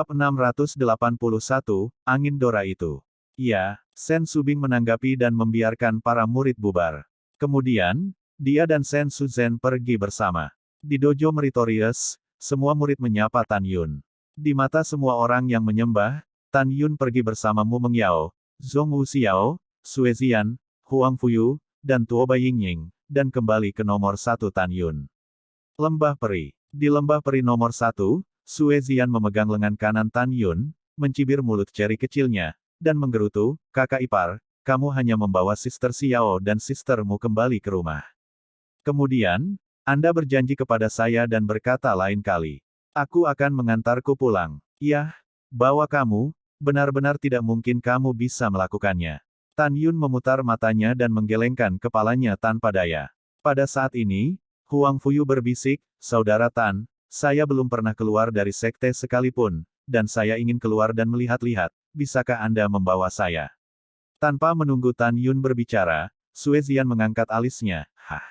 Bab 681, Angin Dora itu. Ya, Sen Subing menanggapi dan membiarkan para murid bubar. Kemudian, dia dan Sen Suzhen pergi bersama. Di dojo Meritorious, semua murid menyapa Tan Yun. Di mata semua orang yang menyembah, Tan Yun pergi bersama Mu Mengyao, Zhong Wuxiao, Sue Zian, Huang Fuyu, dan Tuo Baiying, dan kembali ke nomor 1 Tan Yun. Lembah Peri. Di Lembah Peri nomor 1, Sue Zian memegang lengan kanan Tan Yun, mencibir mulut ceri kecilnya, dan menggerutu, "Kakak ipar, kamu hanya membawa Sister Xiao dan sistermu kembali ke rumah. Kemudian, Anda berjanji kepada saya dan berkata lain kali, aku akan mengantarku pulang. Yah, bawa kamu, benar-benar tidak mungkin kamu bisa melakukannya." Tan Yun memutar matanya dan menggelengkan kepalanya tanpa daya. Pada saat ini, Huang Fuyu berbisik, "Saudara Tan, saya belum pernah keluar dari sekte sekalipun, dan saya ingin keluar dan melihat-lihat, bisakah Anda membawa saya?" Tanpa menunggu Tan Yun berbicara, Sue Zian mengangkat alisnya, "Hah?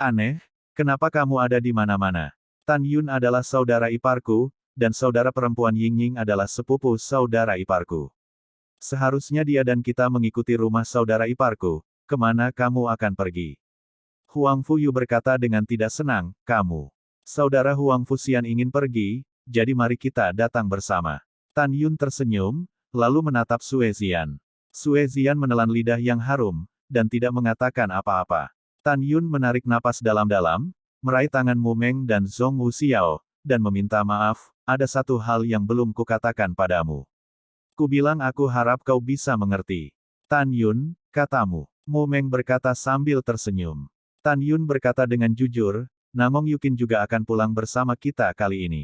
Aneh, kenapa kamu ada di mana-mana? Tan Yun adalah saudara iparku, dan saudara perempuan Ying adalah sepupu saudara iparku. Seharusnya dia dan kita mengikuti rumah saudara iparku, kemana kamu akan pergi?" Huang Fuyu berkata dengan tidak senang, "Kamu. Saudara Huang Fuxian ingin pergi, jadi mari kita datang bersama." Tan Yun tersenyum, lalu menatap Sue Zian. Sue Zian menelan lidah yang harum, dan tidak mengatakan apa-apa. Tan Yun menarik napas dalam-dalam, meraih tangan Mu Meng dan Zhong Wuxiao, dan meminta maaf, "Ada satu hal yang belum kukatakan padamu. Kubilang aku harap kau bisa mengerti." "Tan Yun," katamu. Mu Meng berkata sambil tersenyum. Tan Yun berkata dengan jujur, "Namong Yukin juga akan pulang bersama kita kali ini."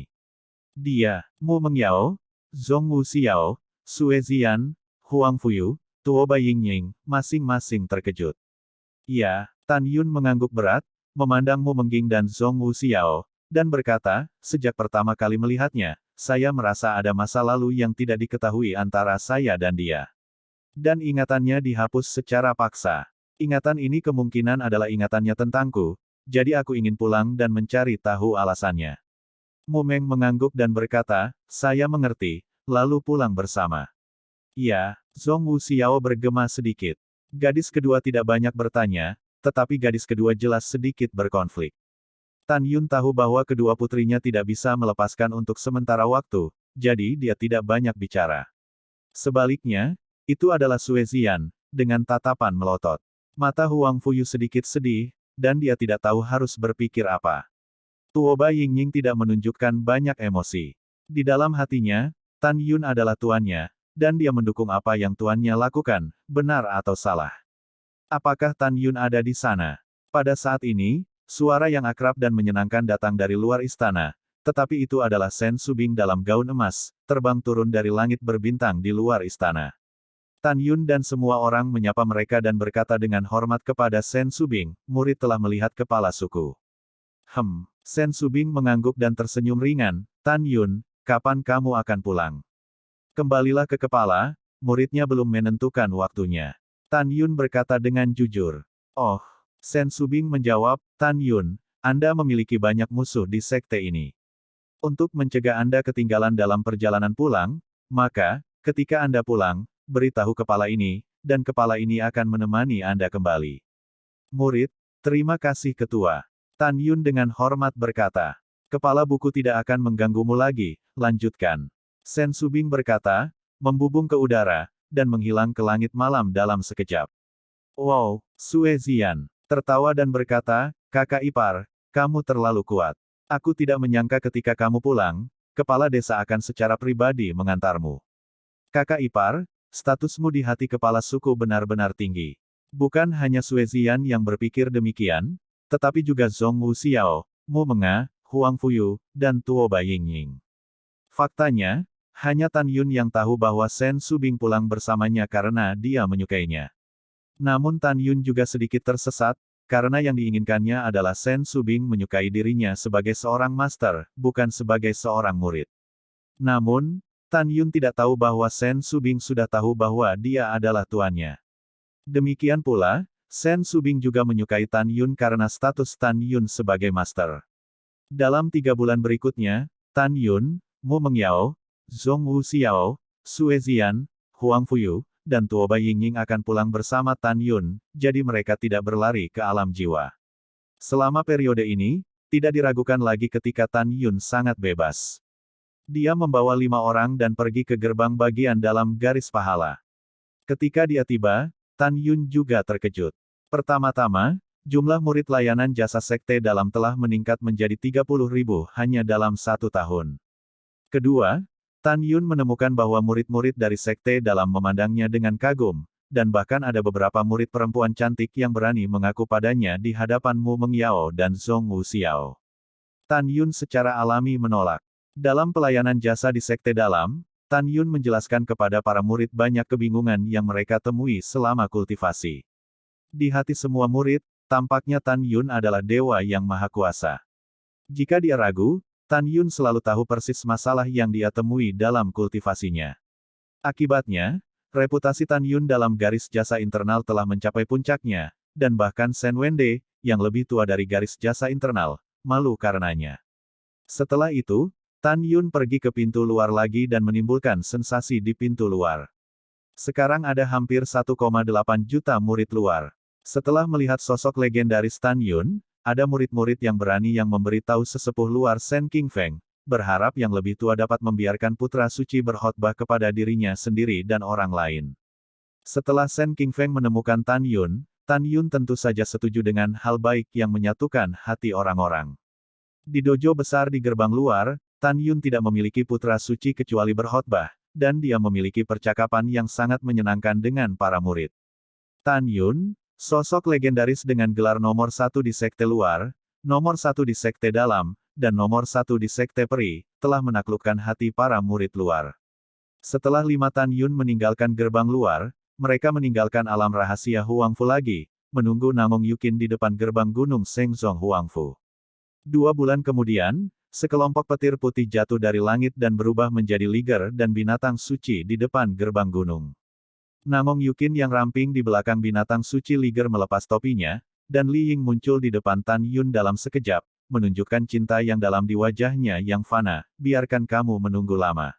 Dia, Mu Mengyao, Zhong Wuxiao, Sue Zian, Huang Fuyu, Tuo Baiying, masing-masing terkejut. Ya, Tan Yun mengangguk berat, memandang Mu Mengging dan Zhong Wuxiao, dan berkata, "Sejak pertama kali melihatnya, saya merasa ada masa lalu yang tidak diketahui antara saya dan dia. Dan ingatannya dihapus secara paksa. Ingatan ini kemungkinan adalah ingatannya tentangku, jadi aku ingin pulang dan mencari tahu alasannya." Mu Meng mengangguk dan berkata, "Saya mengerti, lalu pulang bersama." Ya, Zhong Wuxiao bergema sedikit. Gadis kedua tidak banyak bertanya, tetapi gadis kedua jelas sedikit berkonflik. Tan Yun tahu bahwa kedua putrinya tidak bisa melepaskan untuk sementara waktu, jadi dia tidak banyak bicara. Sebaliknya, itu adalah Sue Zian, dengan tatapan melotot. Mata Huang Fuyu sedikit sedih, dan dia tidak tahu harus berpikir apa. Tuo Baiying tidak menunjukkan banyak emosi. Di dalam hatinya, Tan Yun adalah tuannya, dan dia mendukung apa yang tuannya lakukan, benar atau salah. Apakah Tan Yun ada di sana? Pada saat ini, suara yang akrab dan menyenangkan datang dari luar istana, tetapi itu adalah Sen Subing dalam gaun emas, terbang turun dari langit berbintang di luar istana. Tan Yun dan semua orang menyapa mereka dan berkata dengan hormat kepada Sen Subing, "Murid telah melihat kepala suku." Sen Subing mengangguk dan tersenyum ringan, "Tan Yun, kapan kamu akan pulang?" "Kembalilah ke kepala, muridnya belum menentukan waktunya." Tan Yun berkata dengan jujur. "Oh." Sen Subing menjawab, "Tan Yun, Anda memiliki banyak musuh di sekte ini. Untuk mencegah Anda ketinggalan dalam perjalanan pulang, maka, ketika Anda pulang, beritahu kepala ini, dan kepala ini akan menemani Anda kembali." "Murid, terima kasih ketua." Tan Yun dengan hormat berkata. "Kepala buku tidak akan mengganggumu lagi, lanjutkan." Sen Subing berkata, membubung ke udara, dan menghilang ke langit malam dalam sekejap. "Wow," Sue Zian tertawa dan berkata, "Kakak ipar, kamu terlalu kuat. Aku tidak menyangka ketika kamu pulang, kepala desa akan secara pribadi mengantarmu. Kakak ipar, statusmu di hati kepala suku benar-benar tinggi." Bukan hanya Sue Zian yang berpikir demikian, tetapi juga Zhong Wuxiao, Mu Menga, Huang Fuyu, dan Tuo Baiying. Faktanya, hanya Tan Yun yang tahu bahwa Sen Subing pulang bersamanya karena dia menyukainya. Namun Tan Yun juga sedikit tersesat, karena yang diinginkannya adalah Sen Subing menyukai dirinya sebagai seorang master, bukan sebagai seorang murid. Namun, Tan Yun tidak tahu bahwa Sen Subing sudah tahu bahwa dia adalah tuannya. Demikian pula, Sen Subing juga menyukai Tan Yun karena status Tan Yun sebagai master. Dalam 3 bulan berikutnya, Tan Yun, Mu Mengyao, Zhong Wuxiao, Sue Zian, Huang Fuyu, dan Tuoba Yingying akan pulang bersama Tan Yun, jadi mereka tidak berlari ke alam jiwa. Selama periode ini, tidak diragukan lagi ketika Tan Yun sangat bebas. Dia membawa 5 orang dan pergi ke gerbang bagian dalam garis pahala. Ketika dia tiba, Tan Yun juga terkejut. Pertama-tama, jumlah murid layanan jasa sekte dalam telah meningkat menjadi 30.000 hanya dalam 1 tahun. Kedua, Tan Yun menemukan bahwa murid-murid dari sekte dalam memandangnya dengan kagum, dan bahkan ada beberapa murid perempuan cantik yang berani mengaku padanya di hadapan Mu Mengyao dan Zhong Wuxiao. Tan Yun secara alami menolak. Dalam pelayanan jasa di sekte dalam, Tan Yun menjelaskan kepada para murid banyak kebingungan yang mereka temui selama kultivasi. Di hati semua murid, tampaknya Tan Yun adalah dewa yang maha kuasa. Jika dia ragu, Tan Yun selalu tahu persis masalah yang dia temui dalam kultivasinya. Akibatnya, reputasi Tan Yun dalam garis jasa internal telah mencapai puncaknya, dan bahkan Shen Wende, yang lebih tua dari garis jasa internal, malu karenanya. Setelah itu, Tan Yun pergi ke pintu luar lagi dan menimbulkan sensasi di pintu luar. Sekarang ada hampir 1,8 juta murid luar. Setelah melihat sosok legendaris Tan Yun, ada murid-murid yang berani yang memberitahu sesepuh luar Shen Qingfeng, berharap yang lebih tua dapat membiarkan putra suci berkhotbah kepada dirinya sendiri dan orang lain. Setelah Shen Qingfeng menemukan Tan Yun tentu saja setuju dengan hal baik yang menyatukan hati orang-orang. Di dojo besar di gerbang luar, Tan Yun tidak memiliki putra suci kecuali berkhotbah, dan dia memiliki percakapan yang sangat menyenangkan dengan para murid. Tan Yun, sosok legendaris dengan gelar nomor 1 di sekte luar, nomor 1 di sekte dalam, dan nomor 1 di sekte peri, telah menaklukkan hati para murid luar. Setelah 5 Tan Yun meninggalkan gerbang luar, mereka meninggalkan alam rahasia Huangfu lagi, menunggu Namong Yukin di depan gerbang gunung Shengzong Huangfu. 2 bulan kemudian, sekelompok petir putih jatuh dari langit dan berubah menjadi liger dan binatang suci di depan gerbang gunung. Namong Yukin yang ramping di belakang binatang suci liger melepas topinya, dan Li Ying muncul di depan Tan Yun dalam sekejap, menunjukkan cinta yang dalam di wajahnya yang fana, biarkan kamu menunggu lama.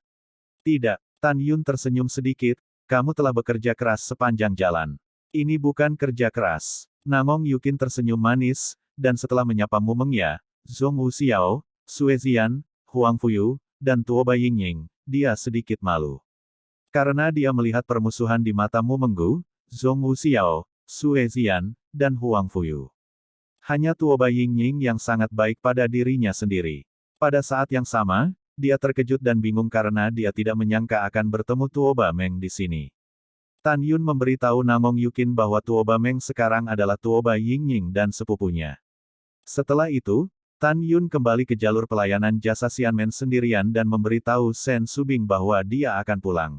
Tidak, Tan Yun tersenyum sedikit, kamu telah bekerja keras sepanjang jalan. Ini bukan kerja keras. Namong Yukin tersenyum manis, dan setelah menyapa Mu Mengya, Zhong Wuxiao, Sue Zian, Huang Fuyu, dan Tuoba Yingying, dia sedikit malu. Karena dia melihat permusuhan di mata Mu Menggu, Zhong Wuxiao, Sue Zian, dan Huang Fuyu. Hanya Tuoba Yingying yang sangat baik pada dirinya sendiri. Pada saat yang sama, dia terkejut dan bingung karena dia tidak menyangka akan bertemu Tuoba Meng di sini. Tan Yun memberitahu Namong Yukin bahwa Tuoba Meng sekarang adalah Tuoba Yingying dan sepupunya. Setelah itu, Tan Yun kembali ke jalur pelayanan jasa Xianmen sendirian dan memberitahu Shen Subing bahwa dia akan pulang.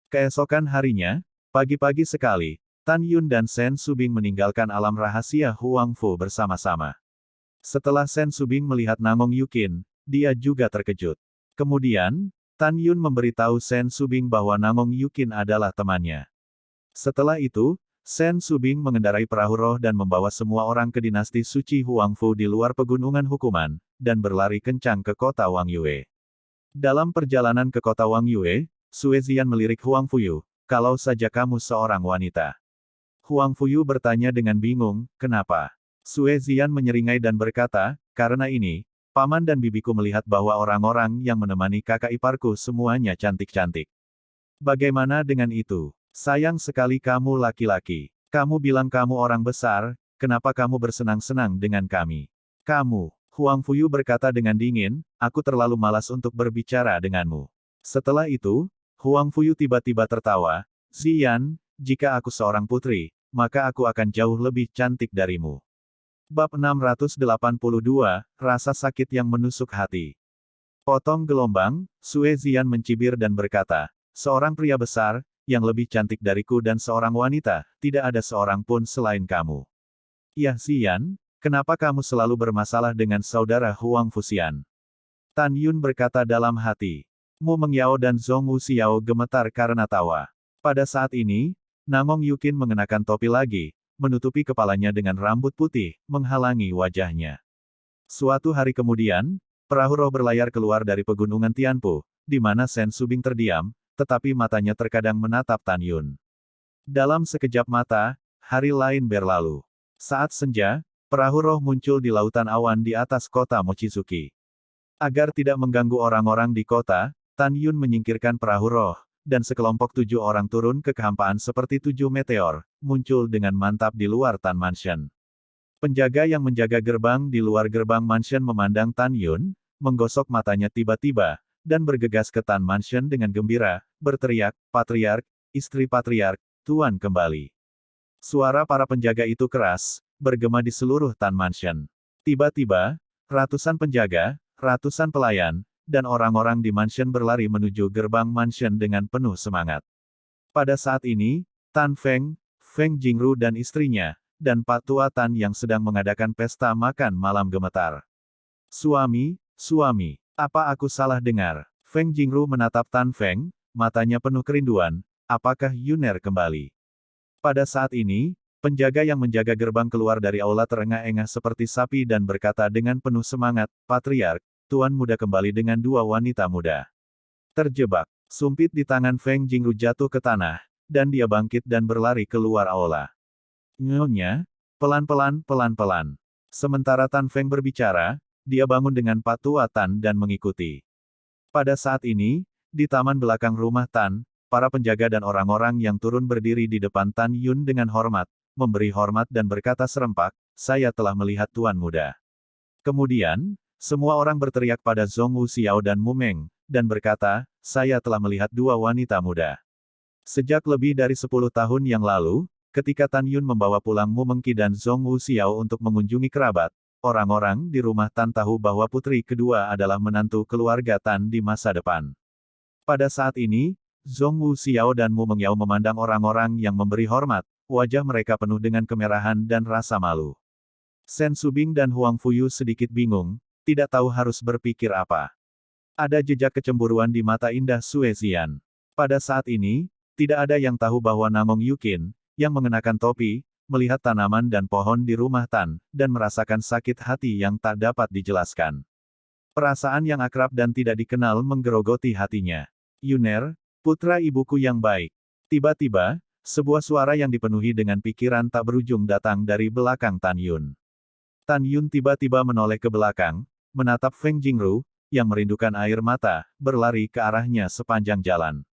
Keesokan harinya, pagi-pagi sekali, Tan Yun dan Shen Subing meninggalkan alam rahasia Huangfu bersama-sama. Setelah Shen Subing melihat Namong Yukin, dia juga terkejut. Kemudian, Tan Yun memberitahu Shen Subing bahwa Namong Yukin adalah temannya. Setelah itu, Shen Subing mengendarai perahu roh dan membawa semua orang ke dinasti suci Huangfu di luar pegunungan hukuman, dan berlari kencang ke kota Wang Yue. Dalam perjalanan ke kota Wang Yue, Sue Zian melirik Huang Fuyu, kalau saja kamu seorang wanita. Huang Fuyu bertanya dengan bingung, kenapa? Sue Zian menyeringai dan berkata, karena ini, paman dan bibiku melihat bahwa orang-orang yang menemani kakak iparku semuanya cantik-cantik. Bagaimana dengan itu? Sayang sekali kamu laki-laki. Kamu bilang kamu orang besar, kenapa kamu bersenang-senang dengan kami? Kamu, Huang Fuyu berkata dengan dingin, aku terlalu malas untuk berbicara denganmu. Setelah itu, Huang Fuyu tiba-tiba tertawa, Zian, jika aku seorang putri, maka aku akan jauh lebih cantik darimu. Bab 682, Rasa Sakit yang Menusuk Hati. Potong gelombang, Sue Zian mencibir dan berkata, seorang pria besar, yang lebih cantik dariku dan seorang wanita, tidak ada seorang pun selain kamu. Ya Zian, kenapa kamu selalu bermasalah dengan saudara Huang Fuxian? Tan Yun berkata dalam hati. Mu Mengyao dan Zhong Wuxiao gemetar karena tawa. Pada saat ini, Namong Yukin mengenakan topi lagi, menutupi kepalanya dengan rambut putih, menghalangi wajahnya. Suatu hari kemudian, perahu roh berlayar keluar dari pegunungan Tianpu, di mana Sen Subing terdiam, tetapi matanya terkadang menatap Tan Yun. Dalam sekejap mata, hari lain berlalu. Saat senja, perahu roh muncul di lautan awan di atas kota Mochizuki. Agar tidak mengganggu orang-orang di kota, Tan Yun menyingkirkan perahu roh, dan sekelompok 7 orang turun ke kehampaan seperti 7 meteor, muncul dengan mantap di luar Tan Mansion. Penjaga yang menjaga gerbang di luar gerbang mansion memandang Tan Yun, menggosok matanya tiba-tiba, dan bergegas ke Tan Mansion dengan gembira, berteriak, "Patriark, istri Patriark, Tuan kembali." Suara para penjaga itu keras, bergema di seluruh Tan Mansion. Tiba-tiba, ratusan penjaga, ratusan pelayan, dan orang-orang di mansion berlari menuju gerbang mansion dengan penuh semangat. Pada saat ini, Tan Feng, Feng Jingru dan istrinya, dan Pak Tua Tan yang sedang mengadakan pesta makan malam gemetar. "Suami, suami, apa aku salah dengar?" Feng Jingru menatap Tan Feng, matanya penuh kerinduan, "Apakah Yuner kembali?" Pada saat ini, penjaga yang menjaga gerbang keluar dari aula terengah-engah seperti sapi dan berkata dengan penuh semangat, "Patriark, Tuan muda kembali dengan 2 wanita muda." Terjebak, sumpit di tangan Feng Jingru jatuh ke tanah, dan dia bangkit dan berlari keluar aula. Nyonya, pelan-pelan, pelan-pelan. Sementara Tan Feng berbicara, dia bangun dengan Pak Tua Tan dan mengikuti. Pada saat ini, di taman belakang rumah Tan, para penjaga dan orang-orang yang turun berdiri di depan Tan Yun dengan hormat, memberi hormat dan berkata serempak, "Saya telah melihat Tuan muda." Kemudian, semua orang berteriak pada Zhong Wu Xiao dan Mu Meng, dan berkata, "Saya telah melihat 2 wanita muda." Sejak lebih dari 10 tahun yang lalu, ketika Tan Yun membawa pulang Mu Mengqi dan Zhong Wu Xiao untuk mengunjungi kerabat, orang-orang di rumah Tan tahu bahwa putri kedua adalah menantu keluarga Tan di masa depan. Pada saat ini, Zhong Wu Xiao dan Mu Mengyao memandang orang-orang yang memberi hormat, wajah mereka penuh dengan kemerahan dan rasa malu. Sen Subing dan Huang Fuyu sedikit bingung, tidak tahu harus berpikir apa. Ada jejak kecemburuan di mata indah Sue Zian. Pada saat ini, tidak ada yang tahu bahwa Namong Yukin, yang mengenakan topi, melihat tanaman dan pohon di rumah Tan, dan merasakan sakit hati yang tak dapat dijelaskan. Perasaan yang akrab dan tidak dikenal menggerogoti hatinya. "Yuner, putra ibuku yang baik." Tiba-tiba, sebuah suara yang dipenuhi dengan pikiran tak berujung datang dari belakang Tan Yun. Tan Yun tiba-tiba menoleh ke belakang, menatap Feng Jingru, yang merindukan air mata, berlari ke arahnya sepanjang jalan.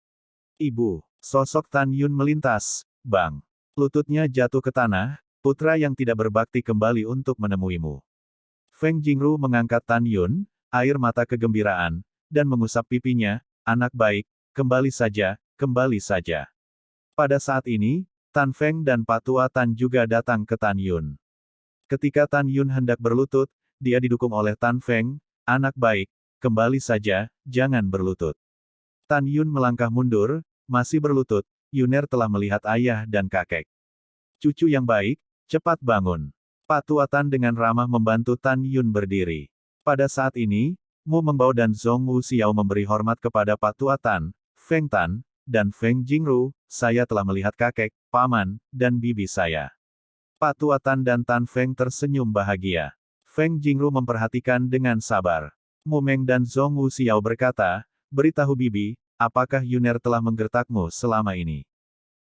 "Ibu." Sosok Tan Yun melintas, bang. Lututnya jatuh ke tanah, "Putra yang tidak berbakti kembali untuk menemuimu." Feng Jingru mengangkat Tan Yun, air mata kegembiraan, dan mengusap pipinya, "Anak baik, kembali saja, kembali saja." Pada saat ini, Tan Feng dan Pak Tua Tan juga datang ke Tan Yun. Ketika Tan Yun hendak berlutut, dia didukung oleh Tan Feng, "Anak baik, kembali saja, jangan berlutut." Tan Yun melangkah mundur, masih berlutut, "Yuner telah melihat ayah dan kakek. Cucu yang baik, cepat bangun." Pak Tua Tan dengan ramah membantu Tan Yun berdiri. Pada saat ini, Mu Mengbao dan Zhong Wu Xiao memberi hormat kepada Pak Tua Tan, Feng Tan, dan Feng Jingru, "Saya telah melihat kakek, paman, dan bibi saya." Pak Tua Tan dan Tan Feng tersenyum bahagia. Feng Jingru memperhatikan dengan sabar. Mu Meng dan Zhong Wu Xiao berkata, "Beritahu bibi, apakah Yuner telah menggertakmu selama ini?"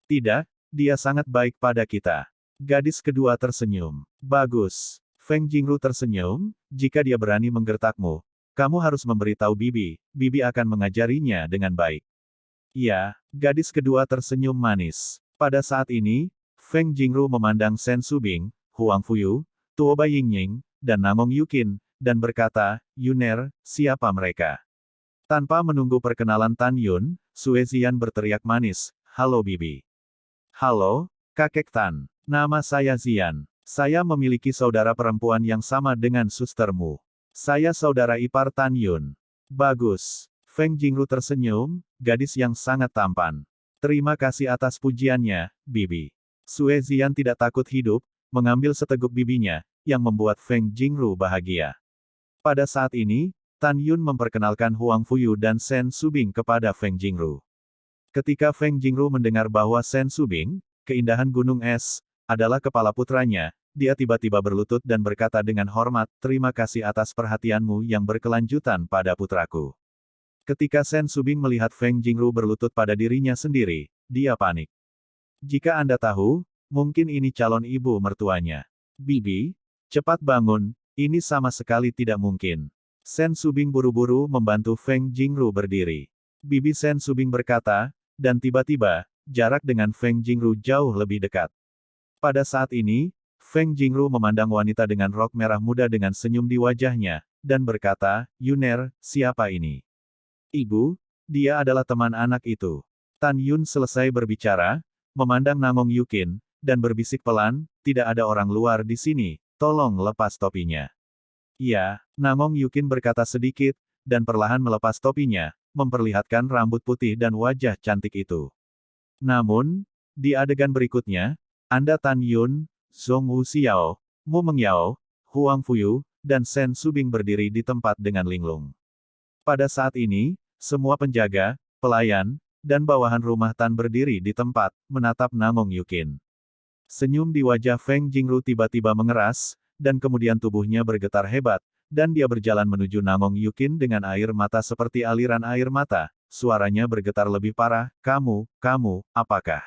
"Tidak, dia sangat baik pada kita." Gadis kedua tersenyum. "Bagus." Feng Jingru tersenyum, "Jika dia berani menggertakmu, kamu harus memberitahu bibi, bibi akan mengajarinya dengan baik." "Ya." Gadis kedua tersenyum manis. Pada saat ini, Feng Jingru memandang Sen Subing, Huang Fuyu, Tuo Bai Yingying, dan Namong Yukin, dan berkata, "Yuner, siapa mereka?" Tanpa menunggu perkenalan Tan Yun, Sue Zian berteriak manis, "Halo bibi." "Halo, kakek Tan. Nama saya Zian. Saya memiliki saudara perempuan yang sama dengan sustermu. Saya saudara ipar Tan Yun." "Bagus." Feng Jingru tersenyum, gadis yang sangat tampan. "Terima kasih atas pujiannya, bibi." Sue Zian tidak takut hidup, mengambil seteguk bibinya, yang membuat Feng Jingru bahagia. Pada saat ini, Tan Yun memperkenalkan Huang Fuyu dan Sen Subing kepada Feng Jingru. Ketika Feng Jingru mendengar bahwa Sen Subing, keindahan gunung es, adalah kepala putranya, dia tiba-tiba berlutut dan berkata dengan hormat, "Terima kasih atas perhatianmu yang berkelanjutan pada putraku." Ketika Sen Subing melihat Feng Jingru berlutut pada dirinya sendiri, dia panik. Jika Anda tahu, mungkin ini calon ibu mertuanya. Bibi, cepat bangun, ini sama sekali tidak mungkin. Sen Subing buru-buru membantu Feng Jingru berdiri. Bibi Sen Subing berkata, dan tiba-tiba, jarak dengan Feng Jingru jauh lebih dekat. Pada saat ini, Feng Jingru memandang wanita dengan rok merah muda dengan senyum di wajahnya, dan berkata, Yuner, siapa ini? Ibu, dia adalah teman anak itu. Tan Yun selesai berbicara, memandang Namong Yukin, dan berbisik pelan, tidak ada orang luar di sini, tolong lepas topinya. Ya, Namong Yukin berkata sedikit, dan perlahan melepas topinya, memperlihatkan rambut putih dan wajah cantik itu. Namun, di adegan berikutnya, Anda Tan Yun, Zhong Wu Xiao, Mu Mengyao, Huang Fuyu, dan Sen Subing berdiri di tempat dengan linglung. Pada saat ini, semua penjaga, pelayan, dan bawahan rumah Tan berdiri di tempat, menatap Namong Yukin. Senyum di wajah Feng Jingru tiba-tiba mengeras, dan kemudian tubuhnya bergetar hebat, dan dia berjalan menuju Namong Yukin dengan air mata seperti aliran air mata, suaranya bergetar lebih parah, kamu, apakah?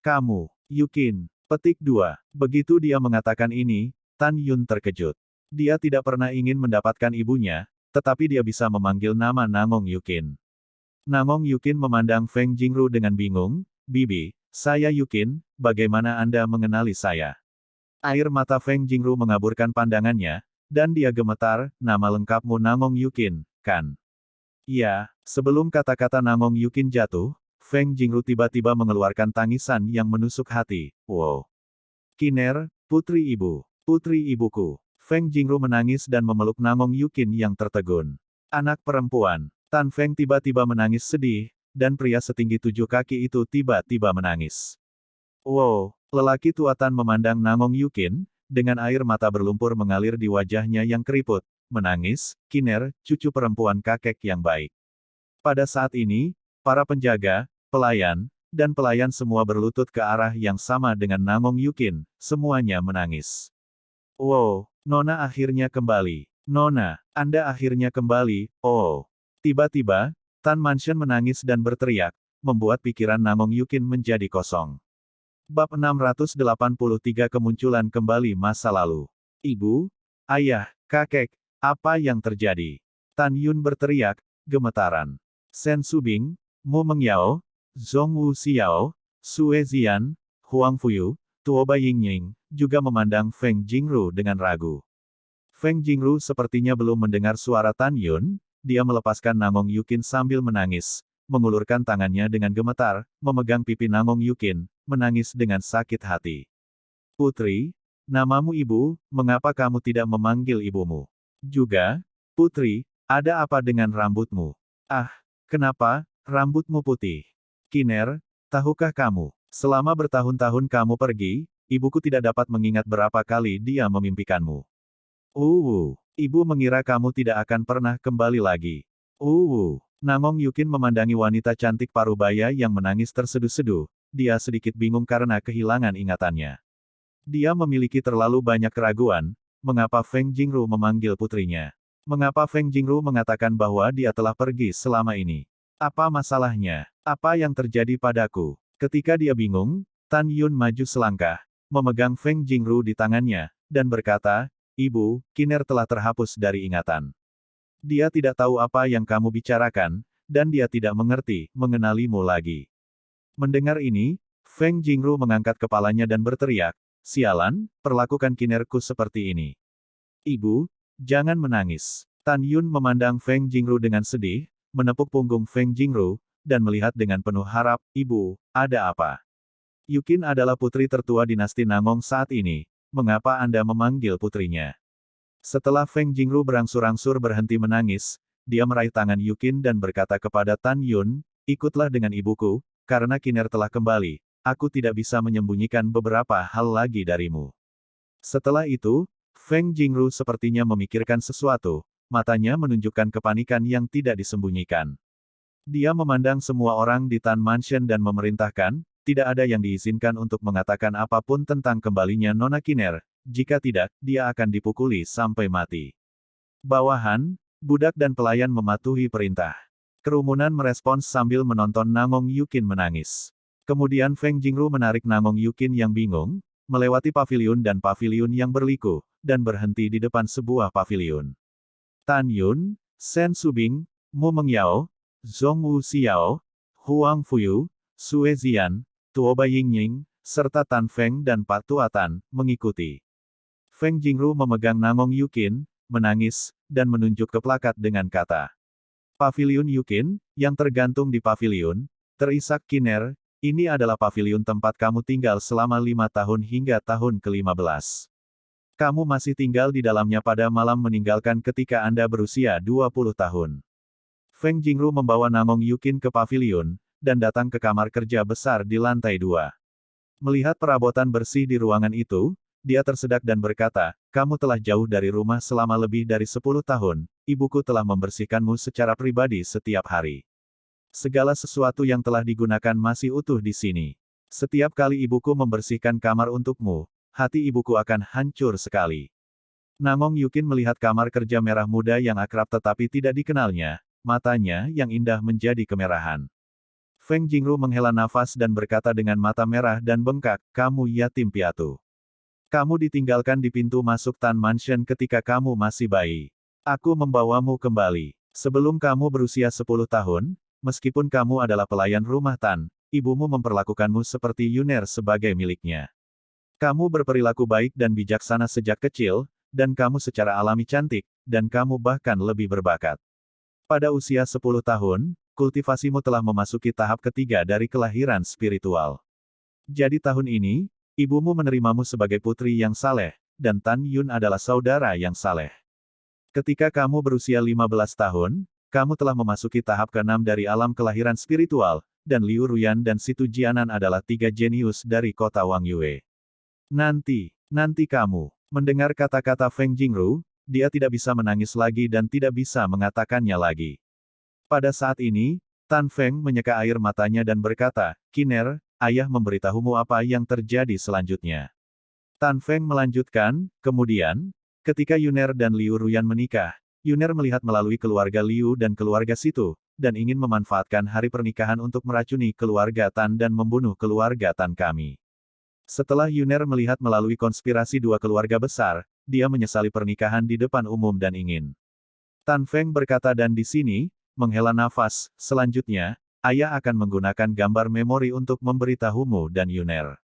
Kamu, Yukin. Petik 2. Begitu dia mengatakan ini, Tan Yun terkejut. Dia tidak pernah ingin mendapatkan ibunya, tetapi dia bisa memanggil nama Namong Yukin. Namong Yukin memandang Feng Jingru dengan bingung, Bibi, saya Yukin, bagaimana Anda mengenali saya? Air mata Feng Jingru mengaburkan pandangannya, dan dia gemetar, nama lengkapmu Namong Yukin, kan? Iya, sebelum kata-kata Namong Yukin jatuh, Feng Jingru tiba-tiba mengeluarkan tangisan yang menusuk hati, wow. Kiner, putri ibuku. Feng Jingru menangis dan memeluk Namong Yukin yang tertegun. Anak perempuan. Tan Feng tiba-tiba menangis sedih, dan pria setinggi 7 kaki itu tiba-tiba menangis. Wow, lelaki tua Tan memandang Namong Yukin, dengan air mata berlumpur mengalir di wajahnya yang keriput, menangis, Kiner, cucu perempuan kakek yang baik. Pada saat ini, para penjaga, pelayan, dan pelayan semua berlutut ke arah yang sama dengan Namong Yukin, semuanya menangis. Wow, Nona akhirnya kembali. Nona, Anda akhirnya kembali, oh. Tiba-tiba, Tan Mansion menangis dan berteriak, membuat pikiran Namong Yukin menjadi kosong. Bab 683 Kemunculan kembali masa lalu. Ibu, ayah, kakek, apa yang terjadi? Tan Yun berteriak, gemetaran. Sen Subing, Mu Mengyao, Zhong Wu Xiao, Sue Zian, Huang Fuyu, Tuo Bai Yingying, juga memandang Feng Jingru dengan ragu. Feng Jingru sepertinya belum mendengar suara Tan Yun, dia melepaskan Namong Yukin sambil menangis, mengulurkan tangannya dengan gemetar, memegang pipi Namong Yukin, menangis dengan sakit hati. Putri, namamu ibu, mengapa kamu tidak memanggil ibumu? Juga, putri, ada apa dengan rambutmu? Ah, kenapa, rambutmu putih? Kiner, tahukah kamu, selama bertahun-tahun kamu pergi, ibuku tidak dapat mengingat berapa kali dia memimpikanmu. Ibu mengira kamu tidak akan pernah kembali lagi. Namong Yukin memandangi wanita cantik parubaya yang menangis terseduh-seduh, dia sedikit bingung karena kehilangan ingatannya. Dia memiliki terlalu banyak keraguan, mengapa Feng Jingru memanggil putrinya? Mengapa Feng Jingru mengatakan bahwa dia telah pergi selama ini? Apa masalahnya? Apa yang terjadi padaku? Ketika dia bingung, Tan Yun maju selangkah, memegang Feng Jingru di tangannya, dan berkata, Ibu, Kiner telah terhapus dari ingatan. Dia tidak tahu apa yang kamu bicarakan, dan dia tidak mengerti, mengenalimu lagi. Mendengar ini, Feng Jingru mengangkat kepalanya dan berteriak, sialan, perlakukan Kinerku seperti ini. Ibu, jangan menangis. Tan Yun memandang Feng Jingru dengan sedih, menepuk punggung Feng Jingru, dan melihat dengan penuh harap, Ibu, ada apa? Yukin adalah putri tertua dinasti Namong saat ini, mengapa Anda memanggil putrinya? Setelah Feng Jingru berangsur-angsur berhenti menangis, dia meraih tangan Yukin dan berkata kepada Tan Yun, ikutlah dengan ibuku, karena Kiner telah kembali, aku tidak bisa menyembunyikan beberapa hal lagi darimu. Setelah itu, Feng Jingru sepertinya memikirkan sesuatu, matanya menunjukkan kepanikan yang tidak disembunyikan. Dia memandang semua orang di Tan Mansion dan memerintahkan, tidak ada yang diizinkan untuk mengatakan apapun tentang kembalinya Nona Kiner, jika tidak, dia akan dipukuli sampai mati. Bawahan, budak dan pelayan mematuhi perintah. Kerumunan merespons sambil menonton Namong Yukin menangis. Kemudian Feng Jingru menarik Namong Yukin yang bingung, melewati paviliun dan paviliun yang berliku, dan berhenti di depan sebuah paviliun. Tan Yun, Sen Subing, Mu Mengyao, Zhong Wu Xiao, Huang Fuyu, Sue Zian, Tuoba Yingying, serta Tan Feng dan Pak Tua Tan, mengikuti. Feng Jingru memegang Namong Yukin, menangis, dan menunjuk ke plakat dengan kata. Paviliun Yukin, yang tergantung di paviliun, terisak Kiner, ini adalah paviliun tempat kamu tinggal selama 5 tahun hingga tahun ke-15. Kamu masih tinggal di dalamnya pada malam meninggalkan ketika Anda berusia 20 tahun. Feng Jingru membawa Namong Yukin ke paviliun, dan datang ke kamar kerja besar di lantai 2. Melihat perabotan bersih di ruangan itu, dia tersedak dan berkata, kamu telah jauh dari rumah selama lebih dari 10 tahun, ibuku telah membersihkanmu secara pribadi setiap hari. Segala sesuatu yang telah digunakan masih utuh di sini. Setiap kali ibuku membersihkan kamar untukmu, hati ibuku akan hancur sekali. Namong Yukin melihat kamar kerja merah muda yang akrab tetapi tidak dikenalnya, matanya yang indah menjadi kemerahan. Feng Jingru menghela nafas dan berkata dengan mata merah dan bengkak, kamu yatim piatu. Kamu ditinggalkan di pintu masuk Tan Mansion ketika kamu masih bayi. Aku membawamu kembali. Sebelum kamu berusia 10 tahun, meskipun kamu adalah pelayan rumah Tan, ibumu memperlakukanmu seperti Yuner sebagai miliknya. Kamu berperilaku baik dan bijaksana sejak kecil, dan kamu secara alami cantik, dan kamu bahkan lebih berbakat. Pada usia 10 tahun, kultivasimu telah memasuki tahap ketiga dari kelahiran spiritual. Jadi tahun ini, ibumu menerimamu sebagai putri yang saleh, dan Tan Yun adalah saudara yang saleh. Ketika kamu berusia 15 tahun, kamu telah memasuki tahap ke-6 dari alam kelahiran spiritual, dan Liu Ruyan dan Situ Jianan adalah 3 jenius dari kota Wang Yue. Nanti kamu, mendengar kata-kata Feng Jingru, dia tidak bisa menangis lagi dan tidak bisa mengatakannya lagi. Pada saat ini, Tan Feng menyeka air matanya dan berkata, Kiner, ayah memberitahumu apa yang terjadi selanjutnya. Tan Feng melanjutkan, kemudian, ketika Yuner dan Liu Ruyan menikah, Yuner melihat melalui keluarga Liu dan keluarga Situ, dan ingin memanfaatkan hari pernikahan untuk meracuni keluarga Tan dan membunuh keluarga Tan kami. Setelah Yuner melihat melalui konspirasi dua keluarga besar, dia menyesali pernikahan di depan umum dan ingin. Tan Feng berkata dan di sini, menghela nafas, selanjutnya, ayah akan menggunakan gambar memori untuk memberitahumu dan Yuner.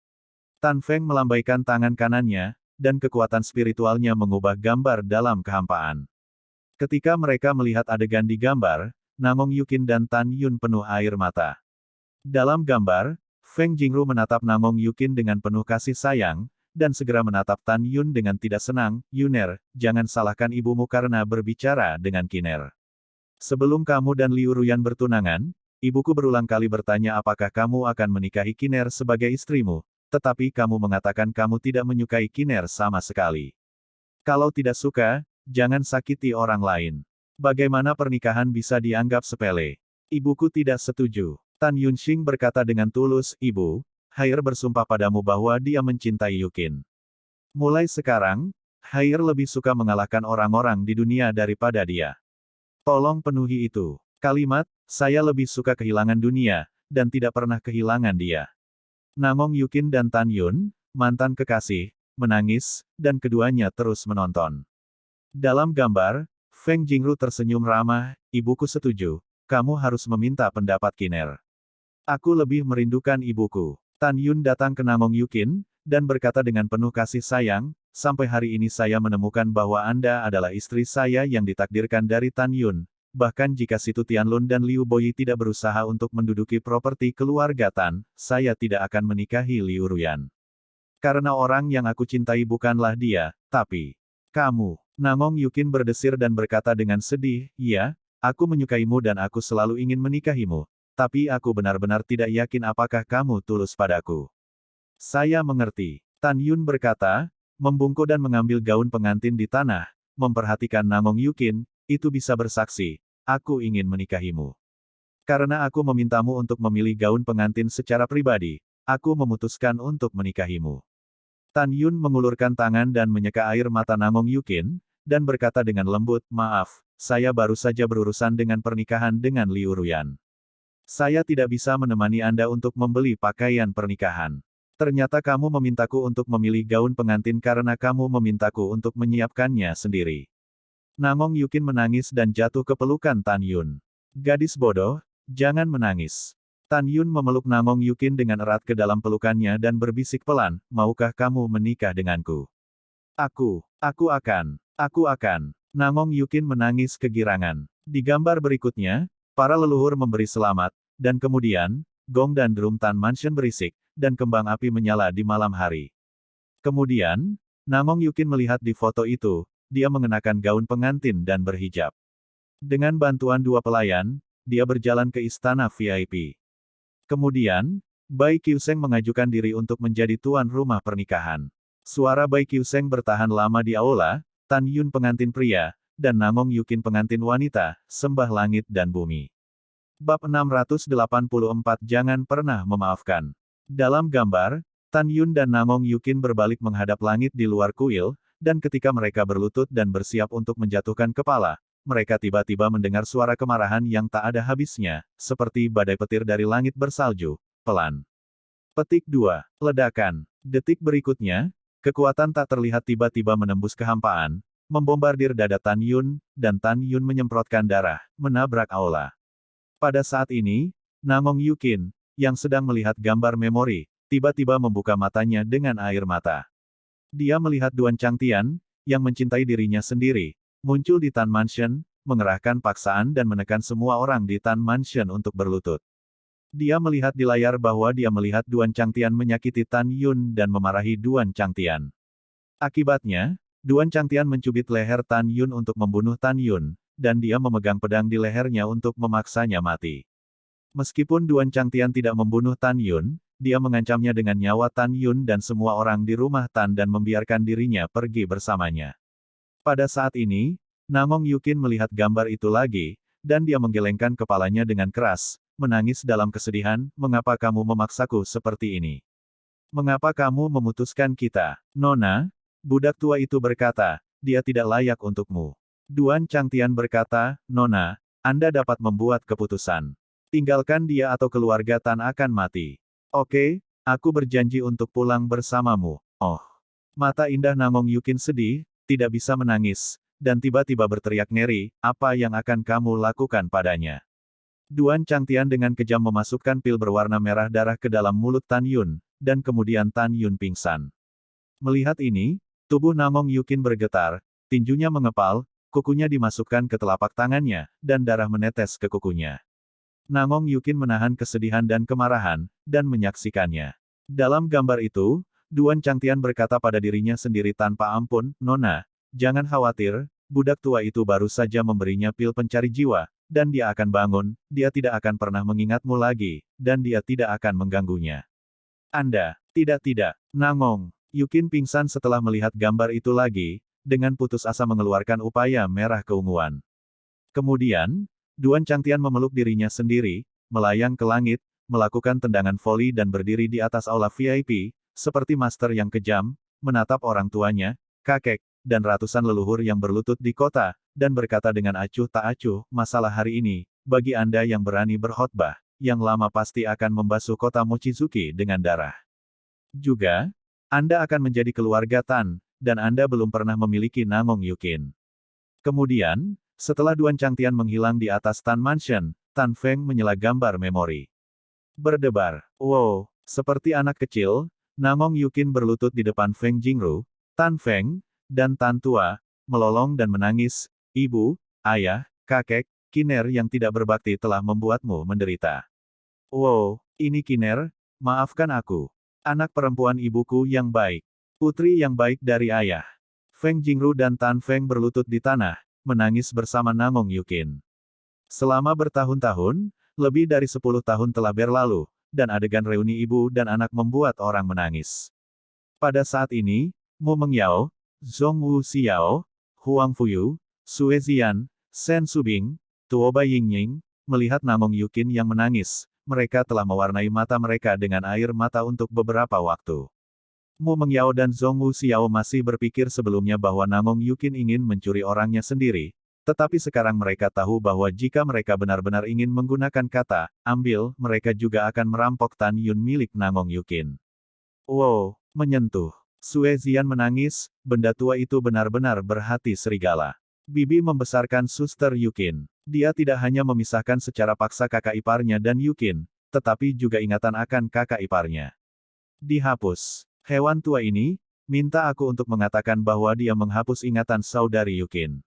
Tan Feng melambaikan tangan kanannya, dan kekuatan spiritualnya mengubah gambar dalam kehampaan. Ketika mereka melihat adegan di gambar, Namong Yukin dan Tan Yun penuh air mata. Dalam gambar, Feng Jingru menatap Namong Yukin dengan penuh kasih sayang, dan segera menatap Tan Yun dengan tidak senang, Yuner, jangan salahkan ibumu karena berbicara dengan Kiner. Sebelum kamu dan Liu Ruyan bertunangan, ibuku berulang kali bertanya apakah kamu akan menikahi Kiner sebagai istrimu, tetapi kamu mengatakan kamu tidak menyukai Kiner sama sekali. Kalau tidak suka, jangan sakiti orang lain. Bagaimana pernikahan bisa dianggap sepele? Ibuku tidak setuju. Tan Yunxing berkata dengan tulus, Ibu, Haier bersumpah padamu bahwa dia mencintai Yukin. Mulai sekarang, Haier lebih suka mengalahkan orang-orang di dunia daripada dia. Tolong penuhi itu. Kalimat, saya lebih suka kehilangan dunia, dan tidak pernah kehilangan dia. Namong Yukin dan Tan Yun, mantan kekasih, menangis, dan keduanya terus menonton. Dalam gambar, Feng Jingru tersenyum ramah, ibuku setuju, kamu harus meminta pendapat Kiner. Aku lebih merindukan ibuku. Tan Yun datang ke Namong Yukin, dan berkata dengan penuh kasih sayang, sampai hari ini saya menemukan bahwa Anda adalah istri saya yang ditakdirkan dari Tan Yun. Bahkan jika Situ Tianlun dan Liu Boyi tidak berusaha untuk menduduki properti keluarga Tan, saya tidak akan menikahi Liu Ruyan. Karena orang yang aku cintai bukanlah dia, tapi kamu. Namong Yukin berdesir dan berkata dengan sedih, iya, aku menyukaimu dan aku selalu ingin menikahimu, tapi aku benar-benar tidak yakin apakah kamu tulus padaku. Saya mengerti. Tan Yun berkata, membungkuk dan mengambil gaun pengantin di tanah, memperhatikan Namong Yukin, itu bisa bersaksi, aku ingin menikahimu. Karena aku memintamu untuk memilih gaun pengantin secara pribadi, aku memutuskan untuk menikahimu. Tan Yun mengulurkan tangan dan menyeka air mata Namong Yukin, dan berkata dengan lembut, maaf, saya baru saja berurusan dengan pernikahan dengan Liu Ruyan. Saya tidak bisa menemani Anda untuk membeli pakaian pernikahan. Ternyata kamu memintaku untuk memilih gaun pengantin karena kamu memintaku untuk menyiapkannya sendiri. Namong Yukin menangis dan jatuh ke pelukan Tan Yun. Gadis bodoh, jangan menangis. Tan Yun memeluk Namong Yukin dengan erat ke dalam pelukannya dan berbisik pelan, maukah kamu menikah denganku? Aku akan. Namong Yukin menangis kegirangan. Di gambar berikutnya, para leluhur memberi selamat, dan kemudian, gong dan drum Tan Mansion berisik, dan kembang api menyala di malam hari. Kemudian, Namong Yukin melihat di foto itu, dia mengenakan gaun pengantin dan berhijab. Dengan bantuan dua pelayan, dia berjalan ke istana VIP. Kemudian, Bai Qiuseng mengajukan diri untuk menjadi tuan rumah pernikahan. Suara Bai Qiuseng bertahan lama di aula, Tan Yun pengantin pria, dan Namong Yukin pengantin wanita, sembah langit dan bumi. Bab 684 Jangan pernah memaafkan. Dalam gambar, Tan Yun dan Namong Yukin berbalik menghadap langit di luar kuil, dan ketika mereka berlutut dan bersiap untuk menjatuhkan kepala, mereka tiba-tiba mendengar suara kemarahan yang tak ada habisnya, seperti badai petir dari langit bersalju, pelan. Petik 2. Ledakan. Detik berikutnya, kekuatan tak terlihat tiba-tiba menembus kehampaan, membombardir dada Tan Yun, dan Tan Yun menyemprotkan darah, menabrak aula. Pada saat ini, Namong Yukin, yang sedang melihat gambar memori, tiba-tiba membuka matanya dengan air mata. Dia melihat Duan Changtian, yang mencintai dirinya sendiri, muncul di Tan Mansion, mengerahkan paksaan dan menekan semua orang di Tan Mansion untuk berlutut. Dia melihat di layar bahwa dia melihat Duan Changtian menyakiti Tan Yun dan memarahi Duan Changtian. Akibatnya, Duan Changtian mencubit leher Tan Yun untuk membunuh Tan Yun, dan dia memegang pedang di lehernya untuk memaksanya mati. Meskipun Duan Changtian tidak membunuh Tan Yun, dia mengancamnya dengan nyawa Tan Yun dan semua orang di rumah Tan dan membiarkan dirinya pergi bersamanya. Pada saat ini, Namong Yukin melihat gambar itu lagi, dan dia menggelengkan kepalanya dengan keras, menangis dalam kesedihan, mengapa kamu memaksaku seperti ini? Mengapa kamu memutuskan kita? Nona, budak tua itu berkata, dia tidak layak untukmu. Duan Changtian berkata, Nona, Anda dapat membuat keputusan. Tinggalkan dia atau keluarga Tan akan mati. Oke, aku berjanji untuk pulang bersamamu. Oh. Mata indah Namong Yukin sedih, tidak bisa menangis, dan tiba-tiba berteriak ngeri, apa yang akan kamu lakukan padanya? Duan Changtian dengan kejam memasukkan pil berwarna merah darah ke dalam mulut Tan Yun, dan kemudian Tan Yun pingsan. Melihat ini, tubuh Namong Yukin bergetar, tinjunya mengepal, kukunya dimasukkan ke telapak tangannya, dan darah menetes ke kukunya. Namong Yukin menahan kesedihan dan kemarahan, dan menyaksikannya. Dalam gambar itu, Duan Changtian berkata pada dirinya sendiri tanpa ampun, Nona, jangan khawatir, budak tua itu baru saja memberinya pil pencari jiwa, dan dia akan bangun, dia tidak akan pernah mengingatmu lagi, dan dia tidak akan mengganggunya. Anda, tidak, Namong. Yukin pingsan setelah melihat gambar itu lagi, dengan putus asa mengeluarkan upaya merah keunguan. Kemudian, Duan Changtian memeluk dirinya sendiri, melayang ke langit, melakukan tendangan voli dan berdiri di atas aula VIP, seperti master yang kejam, menatap orang tuanya, kakek, dan ratusan leluhur yang berlutut di kota, dan berkata dengan acuh tak acuh, masalah hari ini, bagi Anda yang berani berkhotbah, yang lama pasti akan membasuh kota Mochizuki dengan darah. Juga, Anda akan menjadi keluarga Tan, dan Anda belum pernah memiliki Namong Yukin. Kemudian, setelah Duan Changtian menghilang di atas Tan Mansion, Tan Feng menyela gambar memori. Berdebar. Wow, seperti anak kecil, Namong Yukin berlutut di depan Feng Jingru, Tan Feng, dan Tan Tua, melolong dan menangis, Ibu, Ayah, Kakek, Kiner yang tidak berbakti telah membuatmu menderita. Wow, ini Kiner, maafkan aku. Anak perempuan ibuku yang baik. Putri yang baik dari ayah. Feng Jingru dan Tan Feng berlutut di tanah, menangis bersama Namong Yukin. Selama bertahun-tahun, lebih dari 10 tahun telah berlalu, dan adegan reuni ibu dan anak membuat orang menangis. Pada saat ini, Mu Mengyao, Zhong Wu Xiao, Huang Fuyu, Sue Zian, Shen Subing, Tuoba Yingying, melihat Namong Yukin yang menangis, mereka telah mewarnai mata mereka dengan air mata untuk beberapa waktu. Mu Mengyao dan Zhong Wu Xiao masih berpikir sebelumnya bahwa Namong Yukin ingin mencuri orangnya sendiri, Tetapi sekarang mereka tahu bahwa jika mereka benar-benar ingin menggunakan kata, ambil, mereka juga akan merampok Tan Yun milik Nangong Yukin. Wow, menyentuh. Sue Zian menangis, benda tua itu benar-benar berhati serigala. Bibi membesarkan Suster Yukin. Dia tidak hanya memisahkan secara paksa kakak iparnya dan Yukin, tetapi juga ingatan akan kakak iparnya. Dihapus. Hewan tua ini, minta aku untuk mengatakan bahwa dia menghapus ingatan saudari Yukin.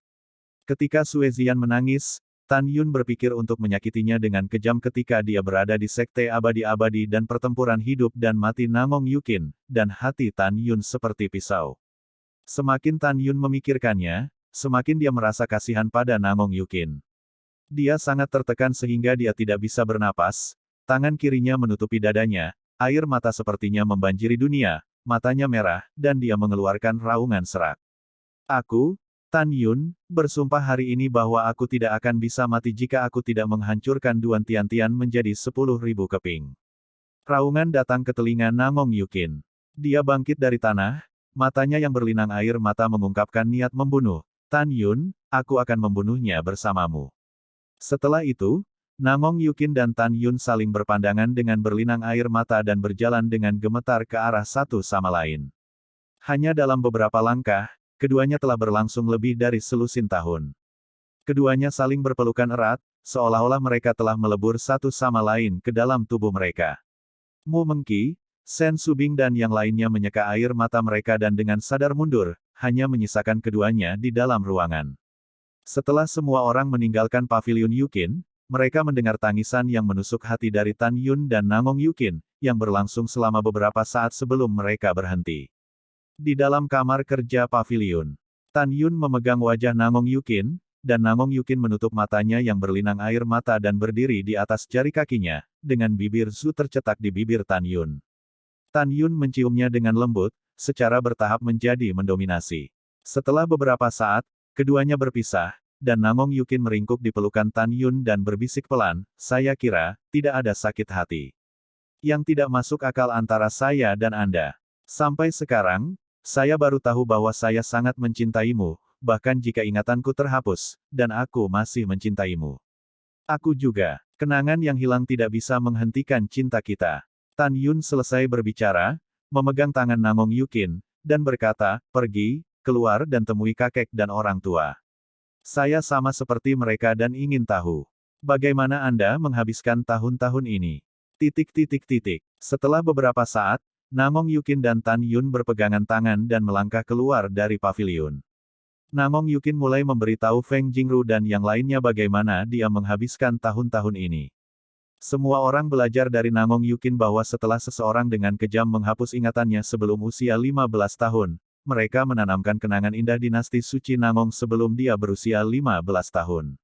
Ketika Sue Zian menangis, Tan Yun berpikir untuk menyakitinya dengan kejam ketika dia berada di sekte abadi-abadi dan pertempuran hidup dan mati Nangong Yukin, dan hati Tan Yun seperti pisau. Semakin Tan Yun memikirkannya, semakin dia merasa kasihan pada Nangong Yukin. Dia sangat tertekan sehingga dia tidak bisa bernapas, tangan kirinya menutupi dadanya, air mata sepertinya membanjiri dunia, matanya merah, dan dia mengeluarkan raungan serak. Aku, Tan Yun, bersumpah hari ini bahwa aku tidak akan bisa mati jika aku tidak menghancurkan Duan Tian-Tian menjadi 10.000 keping. Raungan datang ke telinga Nangong Yukin. Dia bangkit dari tanah, matanya yang berlinang air mata mengungkapkan niat membunuh. Tan Yun, aku akan membunuhnya bersamamu. Setelah itu, Nangong Yukin dan Tan Yun saling berpandangan dengan berlinang air mata dan berjalan dengan gemetar ke arah satu sama lain. Hanya dalam beberapa langkah, keduanya telah berlangsung lebih dari selusin tahun. Keduanya saling berpelukan erat, seolah-olah mereka telah melebur satu sama lain ke dalam tubuh mereka. Mu Mengqi, Sen Subing dan yang lainnya menyeka air mata mereka dan dengan sadar mundur, hanya menyisakan keduanya di dalam ruangan. Setelah semua orang meninggalkan paviliun Yukin, mereka mendengar tangisan yang menusuk hati dari Tan Yun dan Nangong Yukin, yang berlangsung selama beberapa saat sebelum mereka berhenti. Di dalam kamar kerja paviliun, Tan Yun memegang wajah Nangong Yukin, dan Nangong Yukin menutup matanya yang berlinang air mata dan berdiri di atas jari kakinya, dengan bibir Zu tercetak di bibir Tan Yun. Tan Yun menciumnya dengan lembut, secara bertahap menjadi mendominasi. Setelah beberapa saat, keduanya berpisah, dan Nangong Yukin meringkuk di pelukan Tan Yun dan berbisik pelan, saya kira, tidak ada sakit hati. Yang tidak masuk akal antara saya dan Anda. Sampai sekarang, saya baru tahu bahwa saya sangat mencintaimu, bahkan jika ingatanku terhapus, dan aku masih mencintaimu. Aku juga. Kenangan yang hilang tidak bisa menghentikan cinta kita. Tan Yun selesai berbicara, memegang tangan Nangong Yukin, dan berkata, pergi, keluar dan temui kakek dan orang tua. Saya sama seperti mereka dan ingin tahu. Bagaimana Anda menghabiskan tahun-tahun ini? Setelah beberapa saat, Nangong Yukin dan Tan Yun berpegangan tangan dan melangkah keluar dari paviliun. Nangong Yukin mulai memberitahu Feng Jingru dan yang lainnya bagaimana dia menghabiskan tahun-tahun ini. Semua orang belajar dari Nangong Yukin bahwa setelah seseorang dengan kejam menghapus ingatannya sebelum usia 15 tahun, mereka menanamkan kenangan indah dinasti suci Nangong sebelum dia berusia 15 tahun.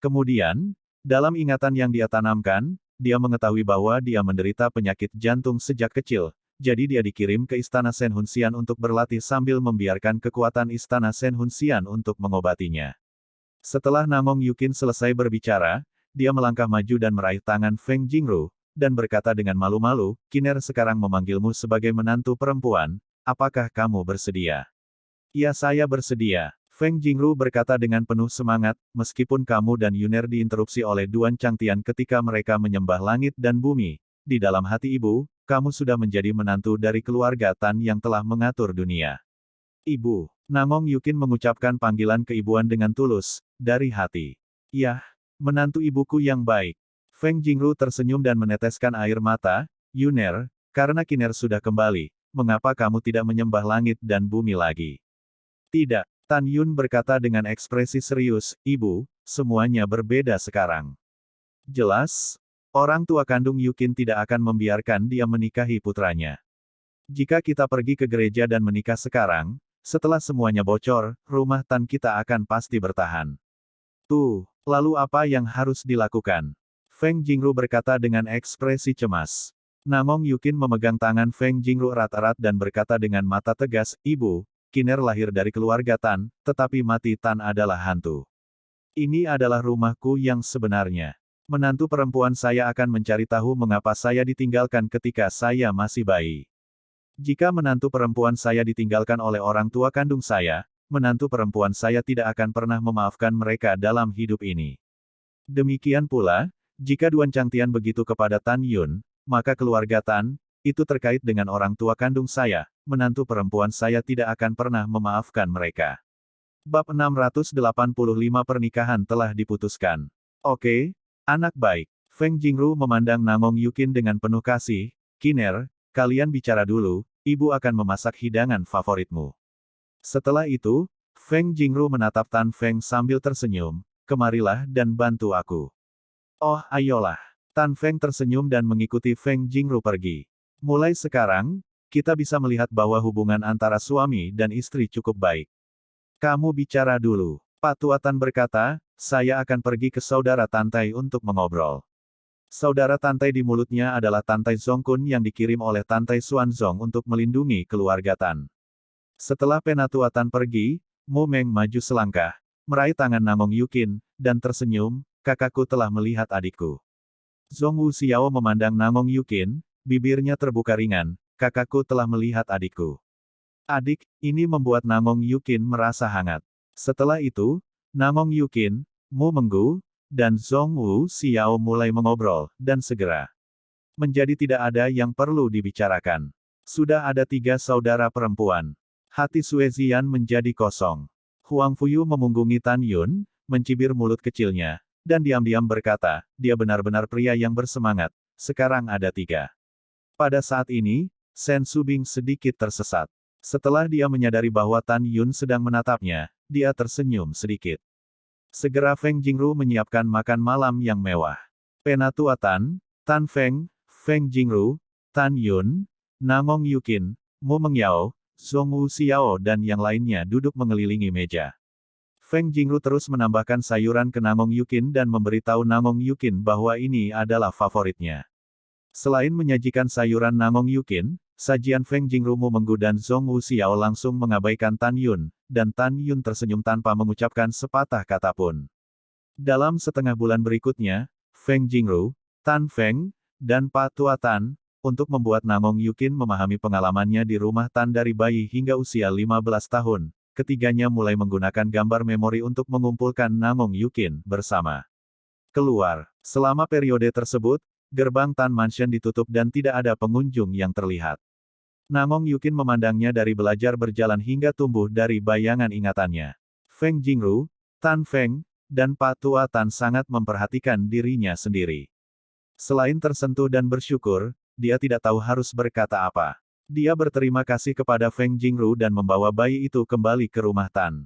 Kemudian, dalam ingatan yang dia tanamkan, dia mengetahui bahwa dia menderita penyakit jantung sejak kecil, jadi dia dikirim ke Istana Senhunsian untuk berlatih sambil membiarkan kekuatan Istana Senhunsian untuk mengobatinya. Setelah Nangong Yukin selesai berbicara, dia melangkah maju dan meraih tangan Feng Jingru, dan berkata dengan malu-malu, Kiner sekarang memanggilmu sebagai menantu perempuan, apakah kamu bersedia? Ya, saya bersedia. Feng Jingru berkata dengan penuh semangat, meskipun kamu dan Yuner diinterupsi oleh Duan Changtian ketika mereka menyembah langit dan bumi, di dalam hati ibu, kamu sudah menjadi menantu dari keluarga Tan yang telah mengatur dunia. Ibu, Nangong Yukin mengucapkan panggilan keibuan dengan tulus, dari hati. Yah, menantu ibuku yang baik. Feng Jingru tersenyum dan meneteskan air mata, Yuner, karena Kiner sudah kembali, mengapa kamu tidak menyembah langit dan bumi lagi? Tidak, Tan Yun berkata dengan ekspresi serius, Ibu, semuanya berbeda sekarang. Jelas, orang tua kandung Yukin tidak akan membiarkan dia menikahi putranya. Jika kita pergi ke gereja dan menikah sekarang, setelah semuanya bocor, rumah Tan kita akan pasti bertahan. Lalu apa yang harus dilakukan? Feng Jingru berkata dengan ekspresi cemas. Nangong Yukin memegang tangan Feng Jingru erat-erat dan berkata dengan mata tegas, Ibu, Kiner lahir dari keluarga Tan, tetapi mati Tan adalah hantu. Ini adalah rumahku yang sebenarnya. Menantu perempuan saya akan mencari tahu mengapa saya ditinggalkan ketika saya masih bayi. Jika menantu perempuan saya ditinggalkan oleh orang tua kandung saya, menantu perempuan saya tidak akan pernah memaafkan mereka dalam hidup ini. Demikian pula, jika Duan Changtian begitu kepada Tan Yun, maka keluarga Tan, itu terkait dengan orang tua kandung saya, menantu perempuan saya tidak akan pernah memaafkan mereka. Bab 685 Pernikahan telah diputuskan. Oke, anak baik. Feng Jingru memandang Namong Yukin dengan penuh kasih. Kiner, kalian bicara dulu, ibu akan memasak hidangan favoritmu. Setelah itu, Feng Jingru menatap Tan Feng sambil tersenyum, kemarilah dan bantu aku. Oh, ayolah. Tan Feng tersenyum dan mengikuti Feng Jingru pergi. Mulai sekarang, kita bisa melihat bahwa hubungan antara suami dan istri cukup baik. Kamu bicara dulu. Pak Tuatan berkata, saya akan pergi ke saudara Tantai untuk mengobrol. Saudara Tantai di mulutnya adalah Tantai Zongkun yang dikirim oleh Tantai Xuanzong untuk melindungi keluarga Tan. Setelah Penatuatan pergi, Mu Meng maju selangkah, meraih tangan Namong Yukin, dan tersenyum, kakakku telah melihat adikku. Zong Wu Xiao memandang Namong Yukin, bibirnya terbuka ringan, kakakku telah melihat adikku. Adik, ini membuat Namong Yukin merasa hangat. Setelah itu, Namong Yukin, Mu Menggu, dan Zong Wu Xiao mulai mengobrol, dan segera menjadi tidak ada yang perlu dibicarakan. Sudah ada 3 saudara perempuan. Hati Sue Zian menjadi kosong. Huang Fuyu memunggungi Tan Yun, mencibir mulut kecilnya, dan diam-diam berkata, dia benar-benar pria yang bersemangat, sekarang ada 3. Pada saat ini, Shen Subing sedikit tersesat. Setelah dia menyadari bahwa Tan Yun sedang menatapnya, dia tersenyum sedikit. Segera Feng Jingru menyiapkan makan malam yang mewah. Penatuatan, Tan Feng, Feng Jingru, Tan Yun, Namong Yukin, Mu Mengyao, Zong Wu Xiao dan yang lainnya duduk mengelilingi meja. Feng Jingru terus menambahkan sayuran ke Namong Yukin dan memberitahu Namong Yukin bahwa ini adalah favoritnya. Selain menyajikan sayuran Namong Yukin, sajian Feng Jingru Mu Menggu dan Zong Wu Xiao langsung mengabaikan Tan Yun, dan Tan Yun tersenyum tanpa mengucapkan sepatah kata pun. Dalam setengah bulan berikutnya, Feng Jingru, Tan Feng, dan Pak Tuatan, untuk membuat Namong Yukin memahami pengalamannya di rumah Tan dari bayi hingga usia 15 tahun, ketiganya mulai menggunakan gambar memori untuk mengumpulkan Namong Yukin bersama. Keluar. Selama periode tersebut, gerbang Tan Mansion ditutup dan tidak ada pengunjung yang terlihat. Namong Yukin memandangnya dari belajar berjalan hingga tumbuh dari bayangan ingatannya. Feng Jingru, Tan Feng, dan Pak Tuatan sangat memperhatikan dirinya sendiri. Selain tersentuh dan bersyukur, dia tidak tahu harus berkata apa. Dia berterima kasih kepada Feng Jingru dan membawa bayi itu kembali ke rumah Tan.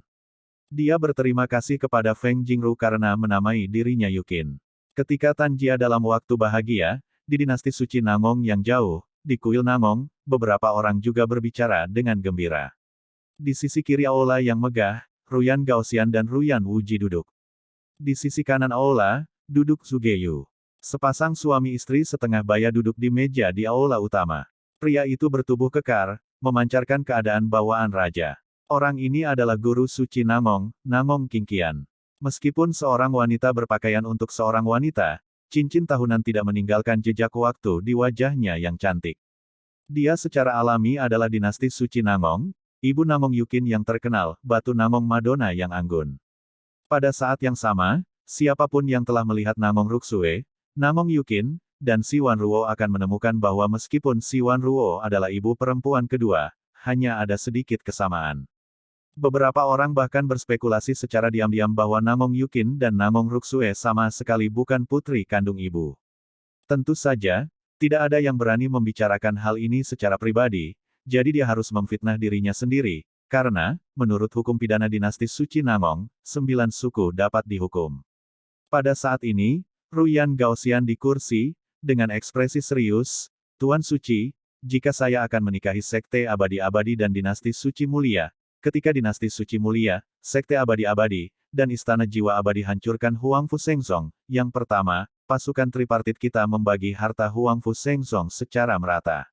Dia berterima kasih kepada Feng Jingru karena menamai dirinya Yukin. Ketika Tan Jia dalam waktu bahagia, di dinasti suci Namong yang jauh, di kuil Namong, beberapa orang juga berbicara dengan gembira. Di sisi kiri aula yang megah, Ruyan Gaoxian dan Ruyan Wuji duduk. Di sisi kanan aula, duduk Zugeyu. Sepasang suami istri setengah baya duduk di meja di aula utama. Pria itu bertubuh kekar, memancarkan keadaan bawaan raja. Orang ini adalah guru suci Namong, Namong Qingqian. Meskipun seorang wanita berpakaian untuk seorang wanita, cincin tahunan tidak meninggalkan jejak waktu di wajahnya yang cantik. Dia secara alami adalah dinasti suci Namong, ibu Namong Yukin yang terkenal, batu Namong Madonna yang anggun. Pada saat yang sama, siapapun yang telah melihat Namong Ruksue, Namong Yukin, dan Siwan Ruo akan menemukan bahwa meskipun Siwan Ruo adalah ibu perempuan kedua, hanya ada sedikit kesamaan. Beberapa orang bahkan berspekulasi secara diam-diam bahwa Namong Yukin dan Namong Ruksue sama sekali bukan putri kandung ibu. Tentu saja, tidak ada yang berani membicarakan hal ini secara pribadi, jadi dia harus memfitnah dirinya sendiri, karena, menurut hukum pidana dinasti suci Namong, 9 suku dapat dihukum. Pada saat ini, Ruyan Gaoxian di kursi, dengan ekspresi serius, Tuan Suci, jika saya akan menikahi Sekte Abadi-Abadi dan Dinasti Suci Mulia, ketika Dinasti Suci Mulia, Sekte Abadi-Abadi, dan Istana Jiwa Abadi hancurkan Huangfu Shengzong, yang pertama, pasukan tripartit kita membagi harta Huangfu Shengzong secara merata.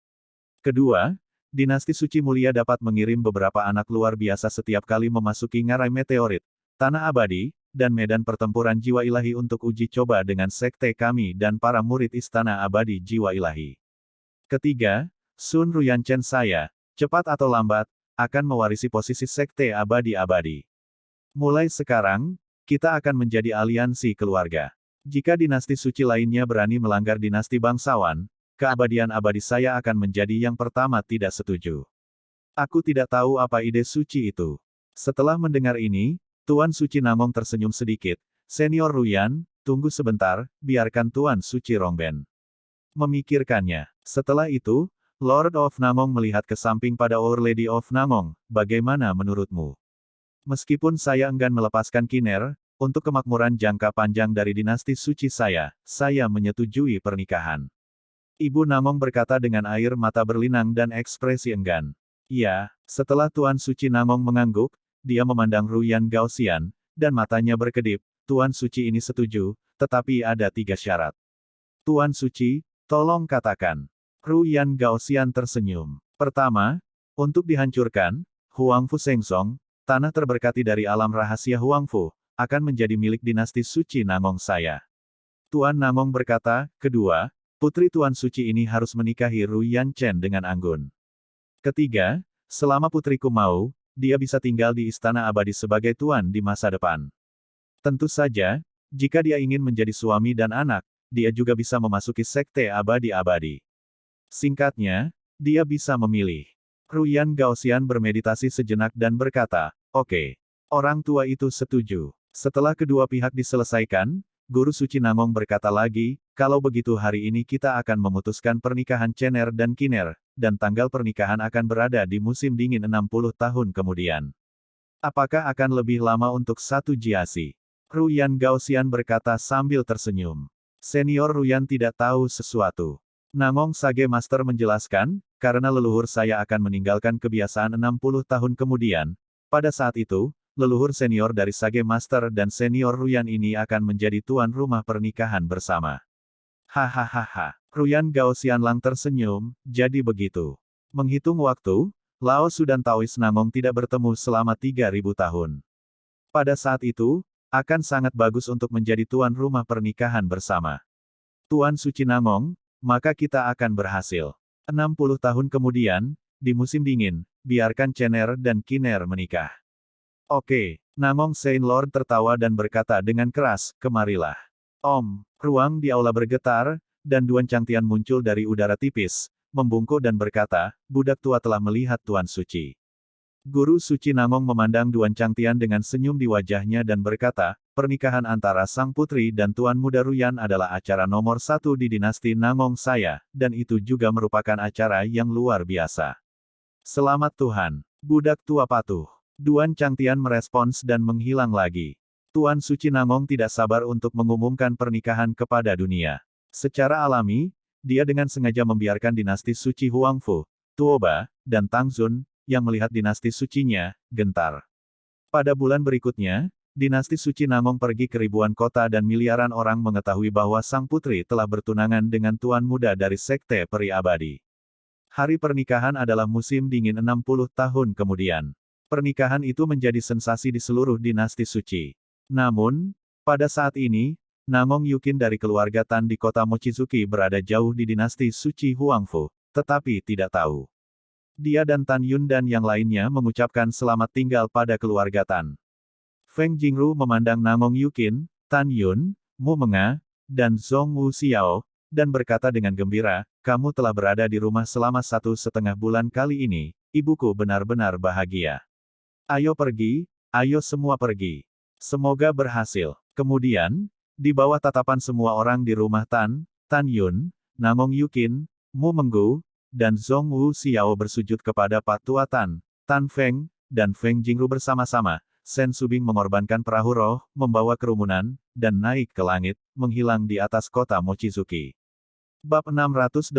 Kedua, Dinasti Suci Mulia dapat mengirim beberapa anak luar biasa setiap kali memasuki ngarai meteorit, tanah abadi, dan medan pertempuran jiwa ilahi untuk uji coba dengan sekte kami dan para murid istana abadi jiwa ilahi. Ketiga, Sun Ruyanchen saya, cepat atau lambat, akan mewarisi posisi sekte abadi-abadi. Mulai sekarang, kita akan menjadi aliansi keluarga. Jika dinasti suci lainnya berani melanggar dinasti bangsawan, keabadian abadi saya akan menjadi yang pertama tidak setuju. Aku tidak tahu apa ide suci itu. Setelah mendengar ini, Tuan Suci Namong tersenyum sedikit. Senior Ruyan, tunggu sebentar, biarkan Tuan Suci Rongben memikirkannya. Setelah itu, Lord of Namong melihat ke samping pada Our Lady of Namong, bagaimana menurutmu? Meskipun saya enggan melepaskan Kiner, untuk kemakmuran jangka panjang dari dinasti suci saya menyetujui pernikahan. Ibu Namong berkata dengan air mata berlinang dan ekspresi enggan. Ya, setelah Tuan Suci Namong mengangguk, dia memandang Ruyan Gaoxian, dan matanya berkedip. Tuan Suci ini setuju, tetapi ada 3 syarat. Tuan Suci, tolong katakan. Ruyan Gaoxian tersenyum. Pertama, untuk dihancurkan, Huangfu Sengsong, tanah terberkati dari alam rahasia Huangfu, akan menjadi milik dinasti suci Namong saya. Tuan Namong berkata, kedua, putri Tuan Suci ini harus menikahi Ruyan Chen dengan anggun. Ketiga, selama putriku mau, dia bisa tinggal di istana abadi sebagai tuan di masa depan. Tentu saja, jika dia ingin menjadi suami dan anak, dia juga bisa memasuki sekte abadi-abadi. Singkatnya, dia bisa memilih. Ruyan Gaoxian bermeditasi sejenak dan berkata, oke. Orang tua itu setuju. Setelah kedua pihak diselesaikan, Guru Suci Namong berkata lagi, kalau begitu hari ini kita akan memutuskan pernikahan Cener dan Kiner, dan tanggal pernikahan akan berada di musim dingin 60 tahun kemudian. Apakah akan lebih lama untuk 1 jiasi? Ruyan Gaoxian berkata sambil tersenyum. Senior Ruyan tidak tahu sesuatu. Namong Sage Master menjelaskan, karena leluhur saya akan meninggalkan kebiasaan 60 tahun kemudian, pada saat itu, leluhur senior dari Sage Master dan senior Ruyan ini akan menjadi tuan rumah pernikahan bersama. Hahaha. Ruyan Gaoxian lang tersenyum, jadi begitu. Menghitung waktu, Lao Su dan Taois Namong tidak bertemu selama 3000 tahun. Pada saat itu, akan sangat bagus untuk menjadi tuan rumah pernikahan bersama. Tuan Suci Namong, maka kita akan berhasil. 60 tahun kemudian, di musim dingin, biarkan Cener dan Kiner menikah. Oke, Namong Saint Lord tertawa dan berkata dengan keras, kemarilah. Om, ruang di aula bergetar, dan Duan Changtian muncul dari udara tipis, membungkuk dan berkata, budak tua telah melihat Tuan Suci. Guru Suci Namong memandang Duan Changtian dengan senyum di wajahnya dan berkata, pernikahan antara sang putri dan Tuan Muda Ruyan adalah acara nomor 1 di dinasti Namong saya, dan itu juga merupakan acara yang luar biasa. Selamat Tuhan, budak tua patuh. Duan Changtian merespons dan menghilang lagi. Tuan Suci Namong tidak sabar untuk mengumumkan pernikahan kepada dunia. Secara alami, dia dengan sengaja membiarkan dinasti suci Huangfu, Tuoba, dan Tangzun, yang melihat dinasti sucinya, gentar. Pada bulan berikutnya, dinasti suci Namong pergi ke ribuan kota dan miliaran orang mengetahui bahwa sang putri telah bertunangan dengan tuan muda dari sekte peri abadi. Hari pernikahan adalah musim dingin 60 tahun kemudian. Pernikahan itu menjadi sensasi di seluruh dinasti suci. Namun, pada saat ini, Namong Yukin dari keluarga Tan di kota Mochizuki berada jauh di dinasti suci Huangfu, tetapi tidak tahu. Dia dan Tan Yun dan yang lainnya mengucapkan selamat tinggal pada keluarga Tan. Feng Jingru memandang Namong Yukin, Tan Yun, Mu Menga, dan Zhong Wu Xiao, dan berkata dengan gembira, kamu telah berada di rumah selama 1,5 bulan kali ini, ibuku benar-benar bahagia. Ayo pergi, ayo semua pergi. Semoga berhasil. Kemudian, di bawah tatapan semua orang di rumah Tan, Tan Yun, Namong Yukin, Mu Menggu, dan Zhong Wu Xiao bersujud kepada Patua Tan, Tan Feng, dan Feng Jingru bersama-sama. Sen Subing mengorbankan perahu roh, membawa kerumunan, dan naik ke langit, menghilang di atas kota Mochizuki. Bab 686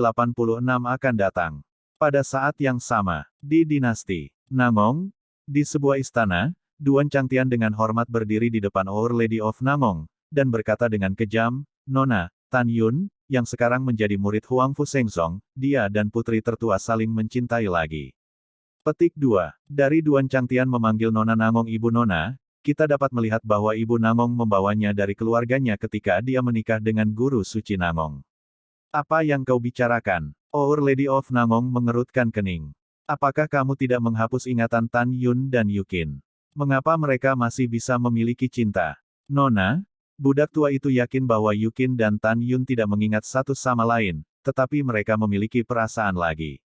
akan datang. Pada saat yang sama, di dinasti Namong, di sebuah istana, Duan Changtian dengan hormat berdiri di depan Our Lady of Namong, dan berkata dengan kejam, Nona, Tan Yun, yang sekarang menjadi murid Huangfu Sengsong, dia dan putri tertua saling mencintai lagi. Petik 2. Dari Duan Changtian memanggil Nona Namong Ibu Nona, kita dapat melihat bahwa Ibu Namong membawanya dari keluarganya ketika dia menikah dengan Guru Suci Namong. Apa yang kau bicarakan? Our Lady of Namong mengerutkan kening. Apakah kamu tidak menghapus ingatan Tan Yun dan Yukin? Mengapa mereka masih bisa memiliki cinta? Nona, budak tua itu yakin bahwa Yukin dan Tan Yun tidak mengingat satu sama lain, tetapi mereka memiliki perasaan lagi.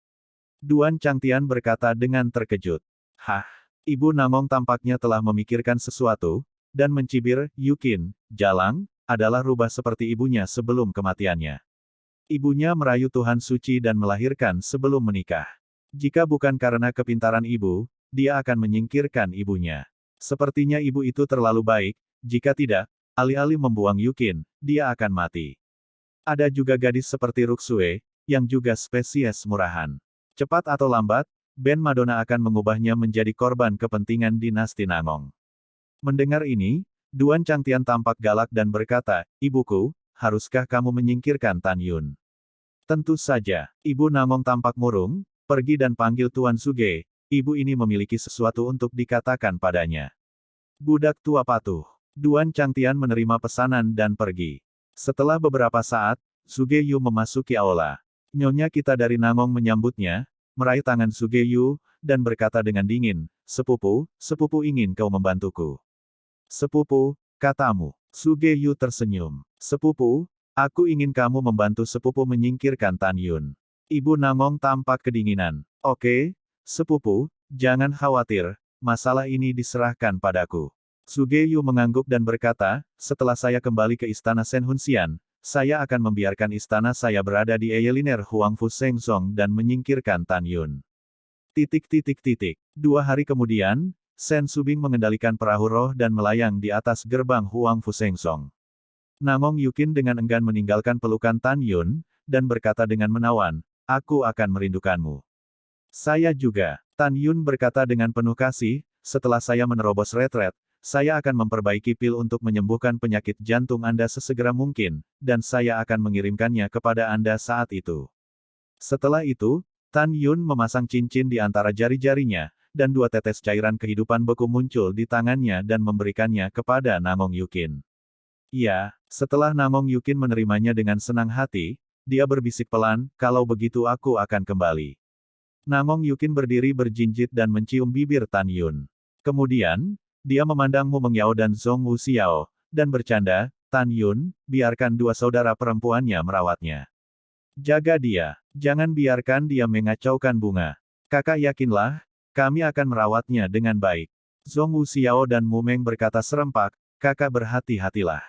Duan Changtian berkata dengan terkejut. Hah, Ibu Namong tampaknya telah memikirkan sesuatu, dan mencibir, Yukin, Jalang, adalah rubah seperti ibunya sebelum kematiannya. Ibunya merayu Tuhan suci dan melahirkan sebelum menikah. Jika bukan karena kepintaran ibu, dia akan menyingkirkan ibunya. Sepertinya ibu itu terlalu baik, jika tidak, alih-alih membuang Yukin, dia akan mati. Ada juga gadis seperti Ruksue, yang juga spesies murahan. Cepat atau lambat, Ben Madonna akan mengubahnya menjadi korban kepentingan dinasti Namong. Mendengar ini, Duan Changtian tampak galak dan berkata, Ibuku, haruskah kamu menyingkirkan Tan Yun? Tentu saja, Ibu Namong tampak murung, pergi dan panggil Tuan Suge, ibu ini memiliki sesuatu untuk dikatakan padanya. Budak tua patuh. Duan Changtian menerima pesanan dan pergi. Setelah beberapa saat, Suge Yu memasuki aula. Nyonya kita dari Namong menyambutnya, meraih tangan Suge Yu, dan berkata dengan dingin, Sepupu, sepupu ingin kau membantuku. Sepupu, katamu. Suge Yu tersenyum. Sepupu, aku ingin kamu membantu sepupu menyingkirkan Tan Yun. Ibu Namong tampak kedinginan. Oke, sepupu, jangan khawatir, masalah ini diserahkan padaku. Suge Yu mengangguk dan berkata, setelah saya kembali ke istana Senhunsian, saya akan membiarkan istana saya berada di Eyeliner Huangfu Sengzong dan menyingkirkan Tan Yun. 2 hari kemudian, Sen Subing mengendalikan perahu roh dan melayang di atas gerbang Huangfu Sengzong. Namong Yukin dengan enggan meninggalkan pelukan Tan Yun, dan berkata dengan menawan, aku akan merindukanmu. Saya juga, Tan Yun berkata dengan penuh kasih, setelah saya menerobos retret, saya akan memperbaiki pil untuk menyembuhkan penyakit jantung Anda sesegera mungkin, dan saya akan mengirimkannya kepada Anda saat itu. Setelah itu, Tan Yun memasang cincin di antara jari-jarinya, dan 2 tetes cairan kehidupan beku muncul di tangannya dan memberikannya kepada Namong Yukin. Ya, setelah Namong Yukin menerimanya dengan senang hati, dia berbisik pelan, kalau begitu aku akan kembali. Namong Yukin berdiri berjinjit dan mencium bibir Tan Yun. Kemudian, dia memandang Mu Mengyao dan Zhong Wuxiao, dan bercanda, Tan Yun, biarkan 2 saudara perempuannya merawatnya. Jaga dia, jangan biarkan dia mengacaukan bunga. Kakak yakinlah, kami akan merawatnya dengan baik. Zhong Wuxiao dan Mu Meng berkata serempak, kakak berhati-hatilah.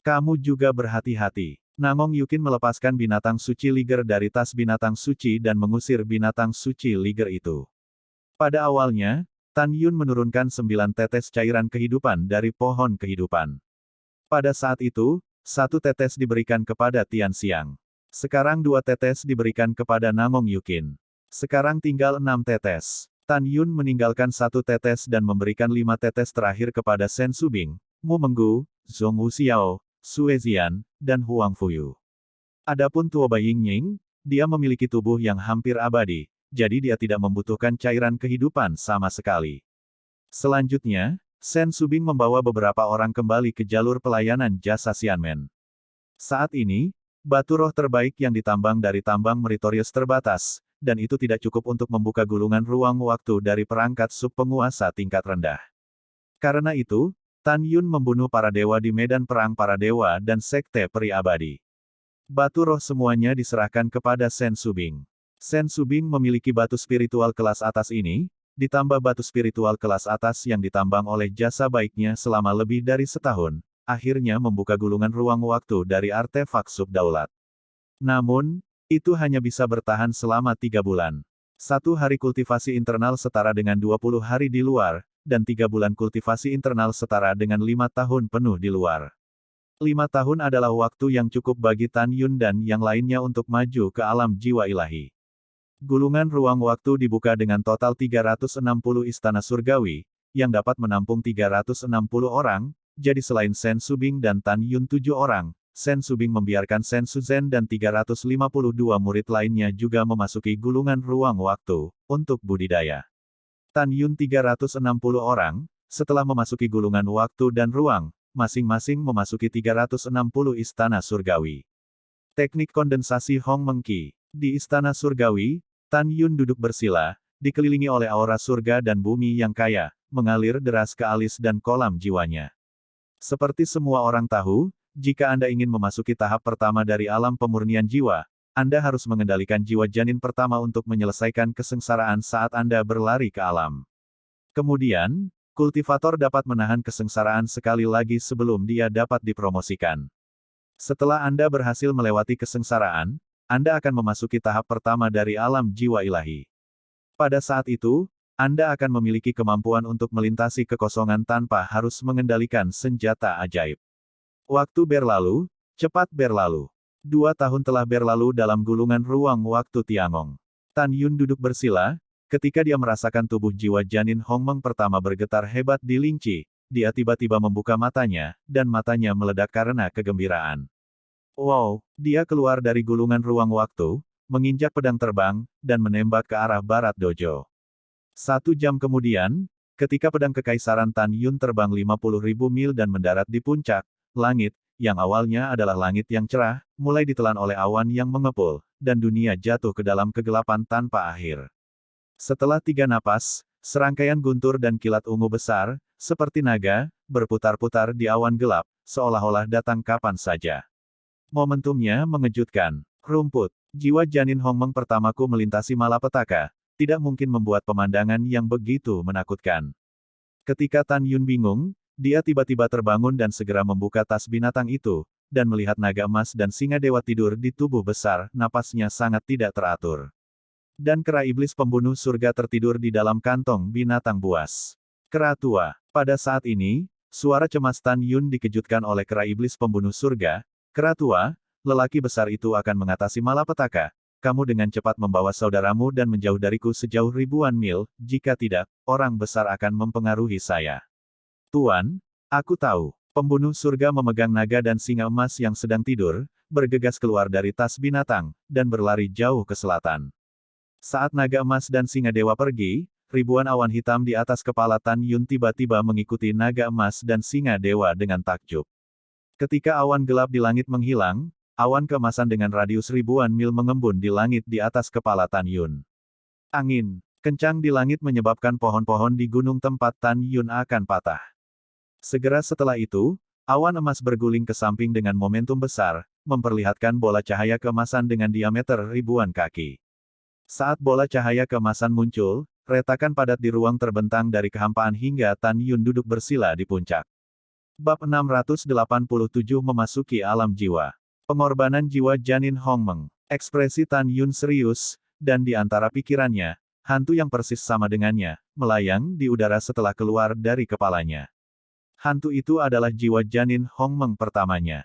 Kamu juga berhati-hati. Namong Yukin melepaskan binatang suci liger dari tas binatang suci dan mengusir binatang suci liger itu. Pada awalnya, Tan Yun menurunkan 9 tetes cairan kehidupan dari pohon kehidupan. Pada saat itu, 1 tetes diberikan kepada Tian Xiang. Sekarang 2 tetes diberikan kepada Namong Yukin. Sekarang tinggal 6 tetes. Tan Yun meninggalkan 1 tetes dan memberikan 5 tetes terakhir kepada Sen Subing, Mu Menggu, Zhong Wuxiao, Sue Zian, dan Huang Fuyu. Adapun Tuo Bai Yingning, dia memiliki tubuh yang hampir abadi, jadi dia tidak membutuhkan cairan kehidupan sama sekali. Selanjutnya, Sen Subing membawa beberapa orang kembali ke jalur pelayanan jasa Xianmen. Saat ini, batu roh terbaik yang ditambang dari tambang meritorius terbatas, dan itu tidak cukup untuk membuka gulungan ruang waktu dari perangkat subpenguasa tingkat rendah. Karena itu, Tan Yun membunuh para dewa di medan perang para dewa dan sekte peri abadi. Batu roh semuanya diserahkan kepada Sen Subing. Sen Subing memiliki batu spiritual kelas atas ini, ditambah batu spiritual kelas atas yang ditambang oleh jasa baiknya selama lebih dari setahun, akhirnya membuka gulungan ruang waktu dari artefak subdaulat. Namun, itu hanya bisa bertahan selama 3 bulan. 1 hari kultivasi internal setara dengan 20 hari di luar, dan 3 bulan kultivasi internal setara dengan 5 tahun penuh di luar. 5 tahun adalah waktu yang cukup bagi Tan Yun dan yang lainnya untuk maju ke alam jiwa ilahi. Gulungan ruang waktu dibuka dengan total 360 istana surgawi, yang dapat menampung 360 orang, jadi selain Sen Subing dan Tan Yun 7 orang, Sen Subing membiarkan Sen Suzhen dan 352 murid lainnya juga memasuki gulungan ruang waktu, untuk budidaya. Tan Yun 360 orang, setelah memasuki gulungan waktu dan ruang, masing-masing memasuki 360 istana surgawi. Teknik kondensasi Hong Mengki. Di istana surgawi, Tan Yun duduk bersila, dikelilingi oleh aura surga dan bumi yang kaya, mengalir deras ke alis dan kolam jiwanya. Seperti semua orang tahu, jika Anda ingin memasuki tahap pertama dari alam pemurnian jiwa, Anda harus mengendalikan jiwa janin pertama untuk menyelesaikan kesengsaraan saat Anda berlari ke alam. Kemudian, kultivator dapat menahan kesengsaraan sekali lagi sebelum dia dapat dipromosikan. Setelah Anda berhasil melewati kesengsaraan, Anda akan memasuki tahap pertama dari alam jiwa ilahi. Pada saat itu, Anda akan memiliki kemampuan untuk melintasi kekosongan tanpa harus mengendalikan senjata ajaib. Waktu berlalu, cepat berlalu. 2 tahun telah berlalu dalam gulungan ruang waktu Tiangong. Tan Yun duduk bersila, ketika dia merasakan tubuh jiwa janin Hongmeng pertama bergetar hebat di Lingqi, dia tiba-tiba membuka matanya, dan matanya meledak karena kegembiraan. Wow, dia keluar dari gulungan ruang waktu, menginjak pedang terbang, dan menembak ke arah barat dojo. 1 jam kemudian, ketika pedang kekaisaran Tan Yun terbang 50.000 mil dan mendarat di puncak, langit, yang awalnya adalah langit yang cerah, mulai ditelan oleh awan yang mengepul, dan dunia jatuh ke dalam kegelapan tanpa akhir. Setelah 3 napas, serangkaian guntur dan kilat ungu besar, seperti naga, berputar-putar di awan gelap, seolah-olah datang kapan saja. Momentumnya mengejutkan. Rumput, jiwa janin Hongmeng pertamaku melintasi malapetaka, tidak mungkin membuat pemandangan yang begitu menakutkan. Ketika Tan Yun bingung, dia tiba-tiba terbangun dan segera membuka tas binatang itu, dan melihat naga emas dan singa dewa tidur di tubuh besar, napasnya sangat tidak teratur. Dan kera iblis pembunuh surga tertidur di dalam kantong binatang buas. Kera tua. Pada saat ini, suara cemas Tan Yun dikejutkan oleh kera iblis pembunuh surga. Kera tua, lelaki besar itu akan mengatasi malapetaka. Kamu dengan cepat membawa saudaramu dan menjauh dariku sejauh ribuan mil, jika tidak, orang besar akan mempengaruhi saya. Tuan, aku tahu. Pembunuh surga memegang naga dan singa emas yang sedang tidur, bergegas keluar dari tas binatang, dan berlari jauh ke selatan. Saat naga emas dan singa dewa pergi, ribuan awan hitam di atas kepala Tan Yun tiba-tiba mengikuti naga emas dan singa dewa dengan takjub. Ketika awan gelap di langit menghilang, awan keemasan dengan radius ribuan mil mengembun di langit di atas kepala Tan Yun. Angin kencang di langit menyebabkan pohon-pohon di gunung tempat Tan Yun akan patah. Segera setelah itu, awan emas berguling ke samping dengan momentum besar, memperlihatkan bola cahaya keemasan dengan diameter ribuan kaki. Saat bola cahaya keemasan muncul, retakan padat di ruang terbentang dari kehampaan hingga Tan Yun duduk bersila di puncak. Bab 687 memasuki alam jiwa. Pengorbanan jiwa janin Hongmeng. Ekspresi Tan Yun serius, dan di antara pikirannya, hantu yang persis sama dengannya, melayang di udara setelah keluar dari kepalanya. Hantu itu adalah jiwa janin Hongmeng pertamanya.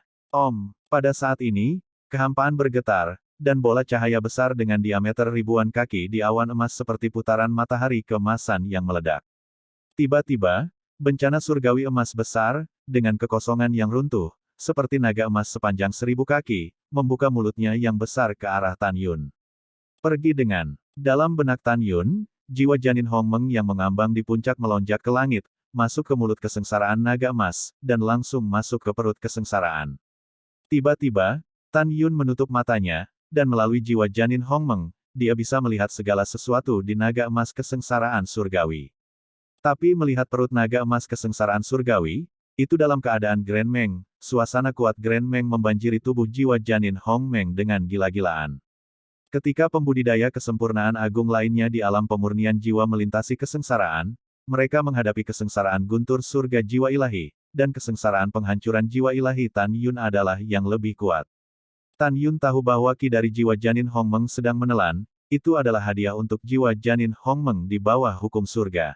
Pada saat ini, kehampaan bergetar, dan bola cahaya besar dengan diameter ribuan kaki di awan emas seperti putaran matahari keemasan yang meledak. Tiba-tiba, bencana surgawi emas besar, dengan kekosongan yang runtuh, seperti naga emas sepanjang 1000 kaki, membuka mulutnya yang besar ke arah Tan Yun. Pergi dengan. Dalam benak Tan Yun, jiwa janin Hongmeng yang mengambang di puncak melonjak ke langit, masuk ke mulut kesengsaraan naga emas, dan langsung masuk ke perut kesengsaraan. Tiba-tiba, Tan Yun menutup matanya, dan melalui jiwa janin Hongmeng, dia bisa melihat segala sesuatu di naga emas kesengsaraan surgawi. Tapi melihat perut naga emas kesengsaraan surgawi, itu dalam keadaan Grand Meng, suasana kuat Grand Meng membanjiri tubuh jiwa janin Hongmeng dengan gila-gilaan. Ketika pembudidaya kesempurnaan agung lainnya di alam pemurnian jiwa melintasi kesengsaraan, mereka menghadapi kesengsaraan guntur surga jiwa ilahi, dan kesengsaraan penghancuran jiwa ilahi Tan Yun adalah yang lebih kuat. Tan Yun tahu bahwa ki dari jiwa janin Hongmeng sedang menelan, itu adalah hadiah untuk jiwa janin Hongmeng di bawah hukum surga.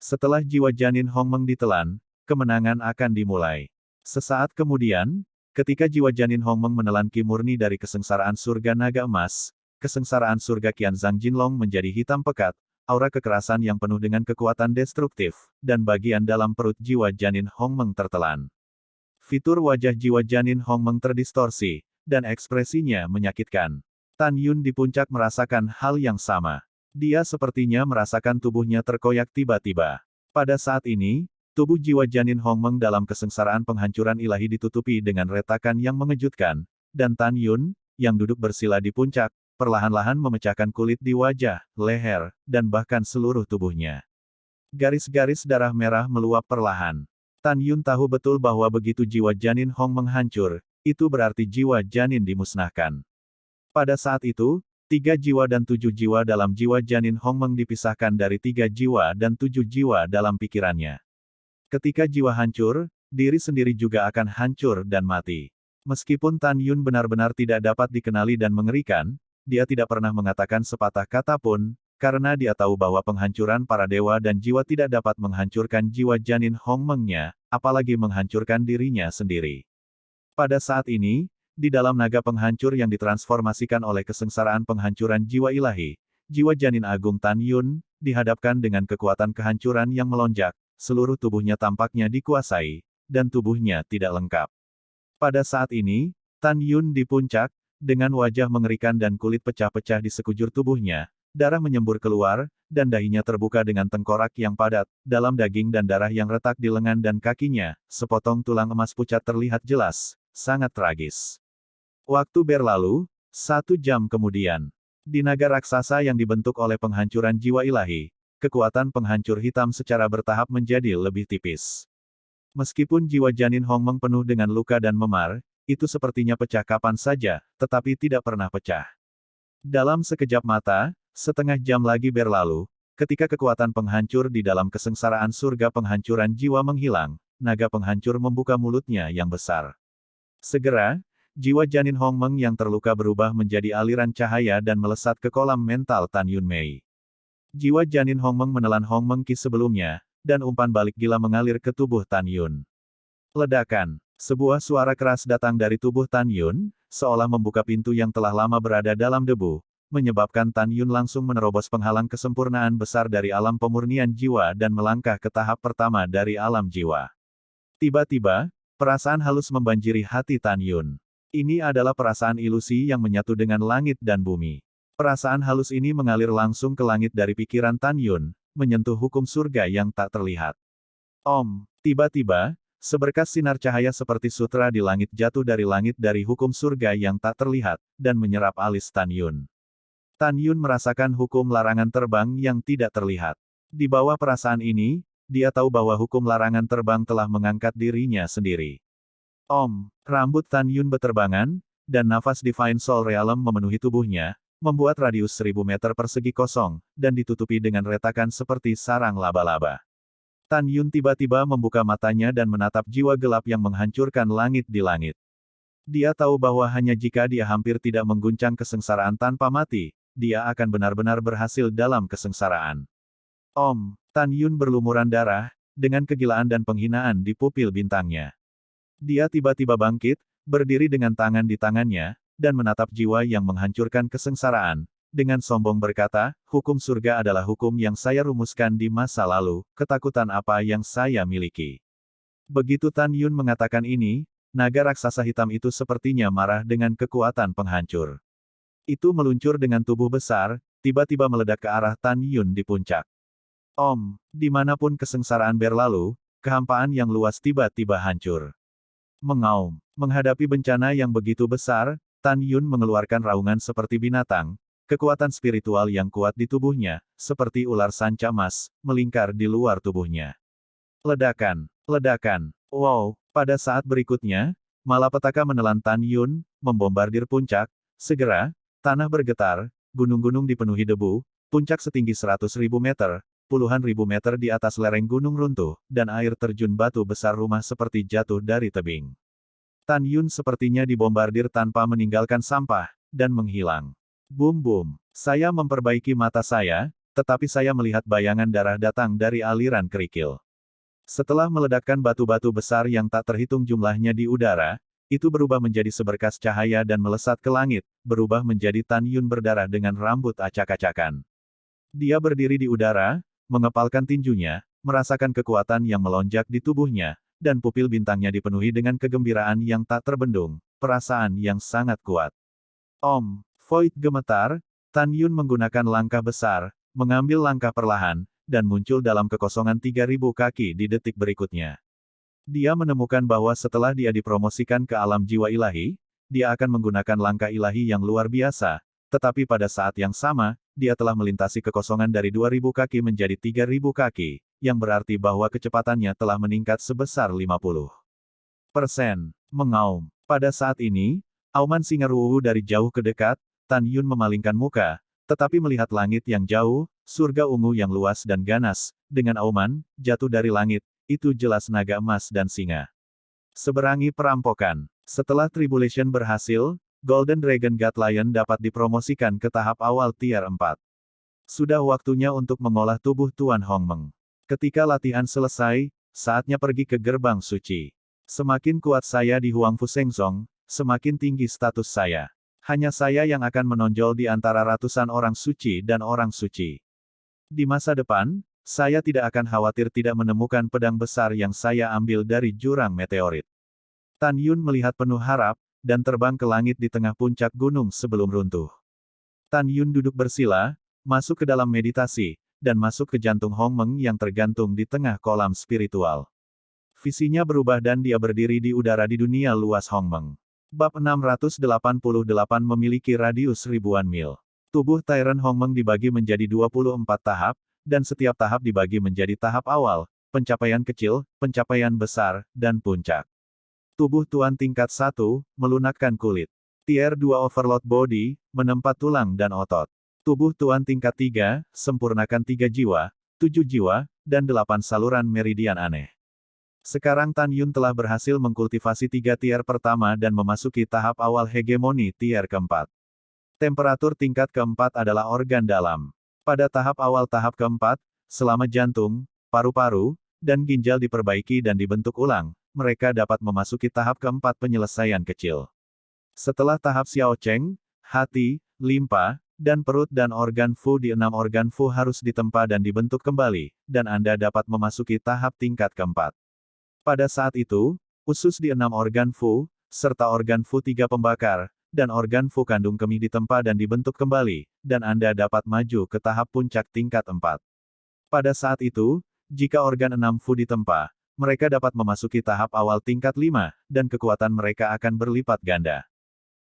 Setelah jiwa janin Hongmeng ditelan, kemenangan akan dimulai. Sesaat kemudian, ketika jiwa janin Hongmeng menelan ki murni dari kesengsaraan surga naga emas, kesengsaraan surga Qianzhang Jinlong menjadi hitam pekat, aura kekerasan yang penuh dengan kekuatan destruktif, dan bagian dalam perut jiwa janin Hongmeng tertelan. Fitur wajah jiwa janin Hongmeng terdistorsi, dan ekspresinya menyakitkan. Tan Yun di puncak merasakan hal yang sama. Dia sepertinya merasakan tubuhnya terkoyak tiba-tiba. Pada saat ini, tubuh jiwa janin Hongmeng dalam kesengsaraan penghancuran ilahi ditutupi dengan retakan yang mengejutkan, dan Tan Yun, yang duduk bersila di puncak, perlahan-lahan memecahkan kulit di wajah, leher, dan bahkan seluruh tubuhnya. Garis-garis darah merah meluap perlahan. Tan Yun tahu betul bahwa begitu jiwa janin Hongmeng hancur, itu berarti jiwa janin dimusnahkan. Pada saat itu, 3 jiwa dan 7 jiwa dalam jiwa janin Hongmeng dipisahkan dari 3 jiwa dan 7 jiwa dalam pikirannya. Ketika jiwa hancur, diri sendiri juga akan hancur dan mati. Meskipun Tan Yun benar-benar tidak dapat dikenali dan mengerikan, dia tidak pernah mengatakan sepatah kata pun, karena dia tahu bahwa penghancuran para dewa dan jiwa tidak dapat menghancurkan jiwa janin Hongmeng-nya, apalagi menghancurkan dirinya sendiri. Pada saat ini, di dalam naga penghancur yang ditransformasikan oleh kesengsaraan penghancuran jiwa ilahi, jiwa janin agung Tan Yun, dihadapkan dengan kekuatan kehancuran yang melonjak, seluruh tubuhnya tampaknya dikuasai, dan tubuhnya tidak lengkap. Pada saat ini, Tan Yun di puncak, dengan wajah mengerikan dan kulit pecah-pecah di sekujur tubuhnya, darah menyembur keluar, dan dahinya terbuka dengan tengkorak yang padat, dalam daging dan darah yang retak di lengan dan kakinya, sepotong tulang emas pucat terlihat jelas, sangat tragis. Waktu berlalu, 1 jam kemudian. Di naga raksasa yang dibentuk oleh penghancuran jiwa ilahi, kekuatan penghancur hitam secara bertahap menjadi lebih tipis. Meskipun jiwa janin Hongmeng penuh dengan luka dan memar, itu sepertinya pecah kapan saja, tetapi tidak pernah pecah. Dalam sekejap mata, setengah jam lagi berlalu, ketika kekuatan penghancur di dalam kesengsaraan surga penghancuran jiwa menghilang, naga penghancur membuka mulutnya yang besar. Segera, jiwa janin Hongmeng yang terluka berubah menjadi aliran cahaya dan melesat ke kolam mental Tan Yun Mei. Jiwa janin Hongmeng menelan Hongmeng Qi sebelumnya, dan umpan balik gila mengalir ke tubuh Tan Yun. Ledakan. Sebuah suara keras datang dari tubuh Tan Yun, seolah membuka pintu yang telah lama berada dalam debu, menyebabkan Tan Yun langsung menerobos penghalang kesempurnaan besar dari alam pemurnian jiwa dan melangkah ke tahap pertama dari alam jiwa. Tiba-tiba, perasaan halus membanjiri hati Tan Yun. Ini adalah perasaan ilusi yang menyatu dengan langit dan bumi. Perasaan halus ini mengalir langsung ke langit dari pikiran Tan Yun, menyentuh hukum surga yang tak terlihat. Tiba-tiba, seberkas sinar cahaya seperti sutra di langit jatuh dari langit dari hukum surga yang tak terlihat, dan menyerap alis Tan Yun. Tan Yun merasakan hukum larangan terbang yang tidak terlihat. Di bawah perasaan ini, dia tahu bahwa hukum larangan terbang telah mengangkat dirinya sendiri. Rambut Tan Yun beterbangan, dan nafas Divine Soul Realm memenuhi tubuhnya, membuat radius 1000 meter persegi kosong, dan ditutupi dengan retakan seperti sarang laba-laba. Tan Yun tiba-tiba membuka matanya dan menatap jiwa gelap yang menghancurkan langit di langit. Dia tahu bahwa hanya jika dia hampir tidak mengguncang kesengsaraan tanpa mati, dia akan benar-benar berhasil dalam kesengsaraan. Tan Yun berlumuran darah, dengan kegilaan dan penghinaan di pupil bintangnya. Dia tiba-tiba bangkit, berdiri dengan tangan di tangannya, dan menatap jiwa yang menghancurkan kesengsaraan, dengan sombong berkata, hukum surga adalah hukum yang saya rumuskan di masa lalu, ketakutan apa yang saya miliki. Begitu Tan Yun mengatakan ini, naga raksasa hitam itu sepertinya marah dengan kekuatan penghancur. Itu meluncur dengan tubuh besar, tiba-tiba meledak ke arah Tan Yun di puncak. Dimanapun kesengsaraan berlalu, kehampaan yang luas tiba-tiba hancur. Mengaum. Menghadapi bencana yang begitu besar, Tan Yun mengeluarkan raungan seperti binatang, kekuatan spiritual yang kuat di tubuhnya, seperti ular sanca emas, melingkar di luar tubuhnya. Ledakan. Ledakan. Wow, pada saat berikutnya, malapetaka menelan Tan Yun, membombardir puncak, segera, tanah bergetar, gunung-gunung dipenuhi debu, puncak setinggi 100.000 meter, puluhan ribu meter di atas lereng gunung runtuh, dan air terjun batu besar rumah seperti jatuh dari tebing. Tan Yun sepertinya dibombardir tanpa meninggalkan sampah, dan menghilang. Bum-bum. Saya memperbaiki mata saya, tetapi saya melihat bayangan darah datang dari aliran kerikil. Setelah meledakkan batu-batu besar yang tak terhitung jumlahnya di udara, itu berubah menjadi seberkas cahaya dan melesat ke langit, berubah menjadi Tan Yun berdarah dengan rambut acak-acakan. Dia berdiri di udara, mengepalkan tinjunya, merasakan kekuatan yang melonjak di tubuhnya, dan pupil bintangnya dipenuhi dengan kegembiraan yang tak terbendung, perasaan yang sangat kuat. Void gemetar, Tan Yun menggunakan langkah besar, mengambil langkah perlahan, dan muncul dalam kekosongan 3000 kaki di detik berikutnya. Dia menemukan bahwa setelah dia dipromosikan ke alam jiwa ilahi, dia akan menggunakan langkah ilahi yang luar biasa, tetapi pada saat yang sama, dia telah melintasi kekosongan dari 2.000 kaki menjadi 3.000 kaki, yang berarti bahwa kecepatannya telah meningkat sebesar 50%. Mengaum. Pada saat ini, auman singa Ruwu dari jauh ke dekat, Tan Yun memalingkan muka, tetapi melihat langit yang jauh, surga ungu yang luas dan ganas, dengan auman, jatuh dari langit, itu jelas naga emas dan singa. Seberangi perampokan. Setelah Tribulation berhasil, Golden Dragon God Lion dapat dipromosikan ke tahap awal tier 4. Sudah waktunya untuk mengolah tubuh Tuan Hongmeng. Ketika latihan selesai, saatnya pergi ke gerbang suci. Semakin kuat saya di Huangfu Shengzong, semakin tinggi status saya. Hanya saya yang akan menonjol di antara ratusan orang suci dan orang suci. Di masa depan, saya tidak akan khawatir tidak menemukan pedang besar yang saya ambil dari jurang meteorit. Tan Yun melihat penuh harap, dan terbang ke langit di tengah puncak gunung sebelum runtuh. Tan Yun duduk bersila, masuk ke dalam meditasi, dan masuk ke jantung Hongmeng yang tergantung di tengah kolam spiritual. Visinya berubah dan dia berdiri di udara di dunia luas Hongmeng. Bab 688 memiliki radius ribuan mil. Tubuh Tyrant Hongmeng dibagi menjadi 24 tahap, dan setiap tahap dibagi menjadi tahap awal, pencapaian kecil, pencapaian besar, dan puncak. Tubuh Tuan tingkat 1, melunakkan kulit. Tier 2 Overload Body, menempa tulang dan otot. Tubuh Tuan tingkat 3, sempurnakan 3 jiwa, 7 jiwa, dan 8 saluran meridian aneh. Sekarang Tan Yun telah berhasil mengkultivasi 3 tier pertama dan memasuki tahap awal hegemoni tier keempat. Temperatur tingkat keempat adalah organ dalam. Pada tahap awal tahap keempat, selama jantung, paru-paru, dan ginjal diperbaiki dan dibentuk ulang, mereka dapat memasuki tahap keempat penyelesaian kecil. Setelah tahap Xiao Cheng, hati, limpa, dan perut dan organ Fu di 6 organ Fu harus ditempa dan dibentuk kembali, dan Anda dapat memasuki tahap tingkat keempat. Pada saat itu, usus di 6 organ Fu, serta organ Fu 3 pembakar, dan organ Fu kandung kemih ditempa dan dibentuk kembali, dan Anda dapat maju ke tahap puncak tingkat 4. Pada saat itu, jika organ 6 Fu ditempa, mereka dapat memasuki tahap awal tingkat 5, dan kekuatan mereka akan berlipat ganda.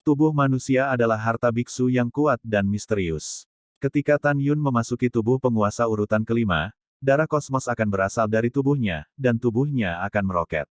Tubuh manusia adalah harta biksu yang kuat dan misterius. Ketika Tan Yun memasuki tubuh penguasa urutan kelima, darah kosmos akan berasal dari tubuhnya, dan tubuhnya akan meroket.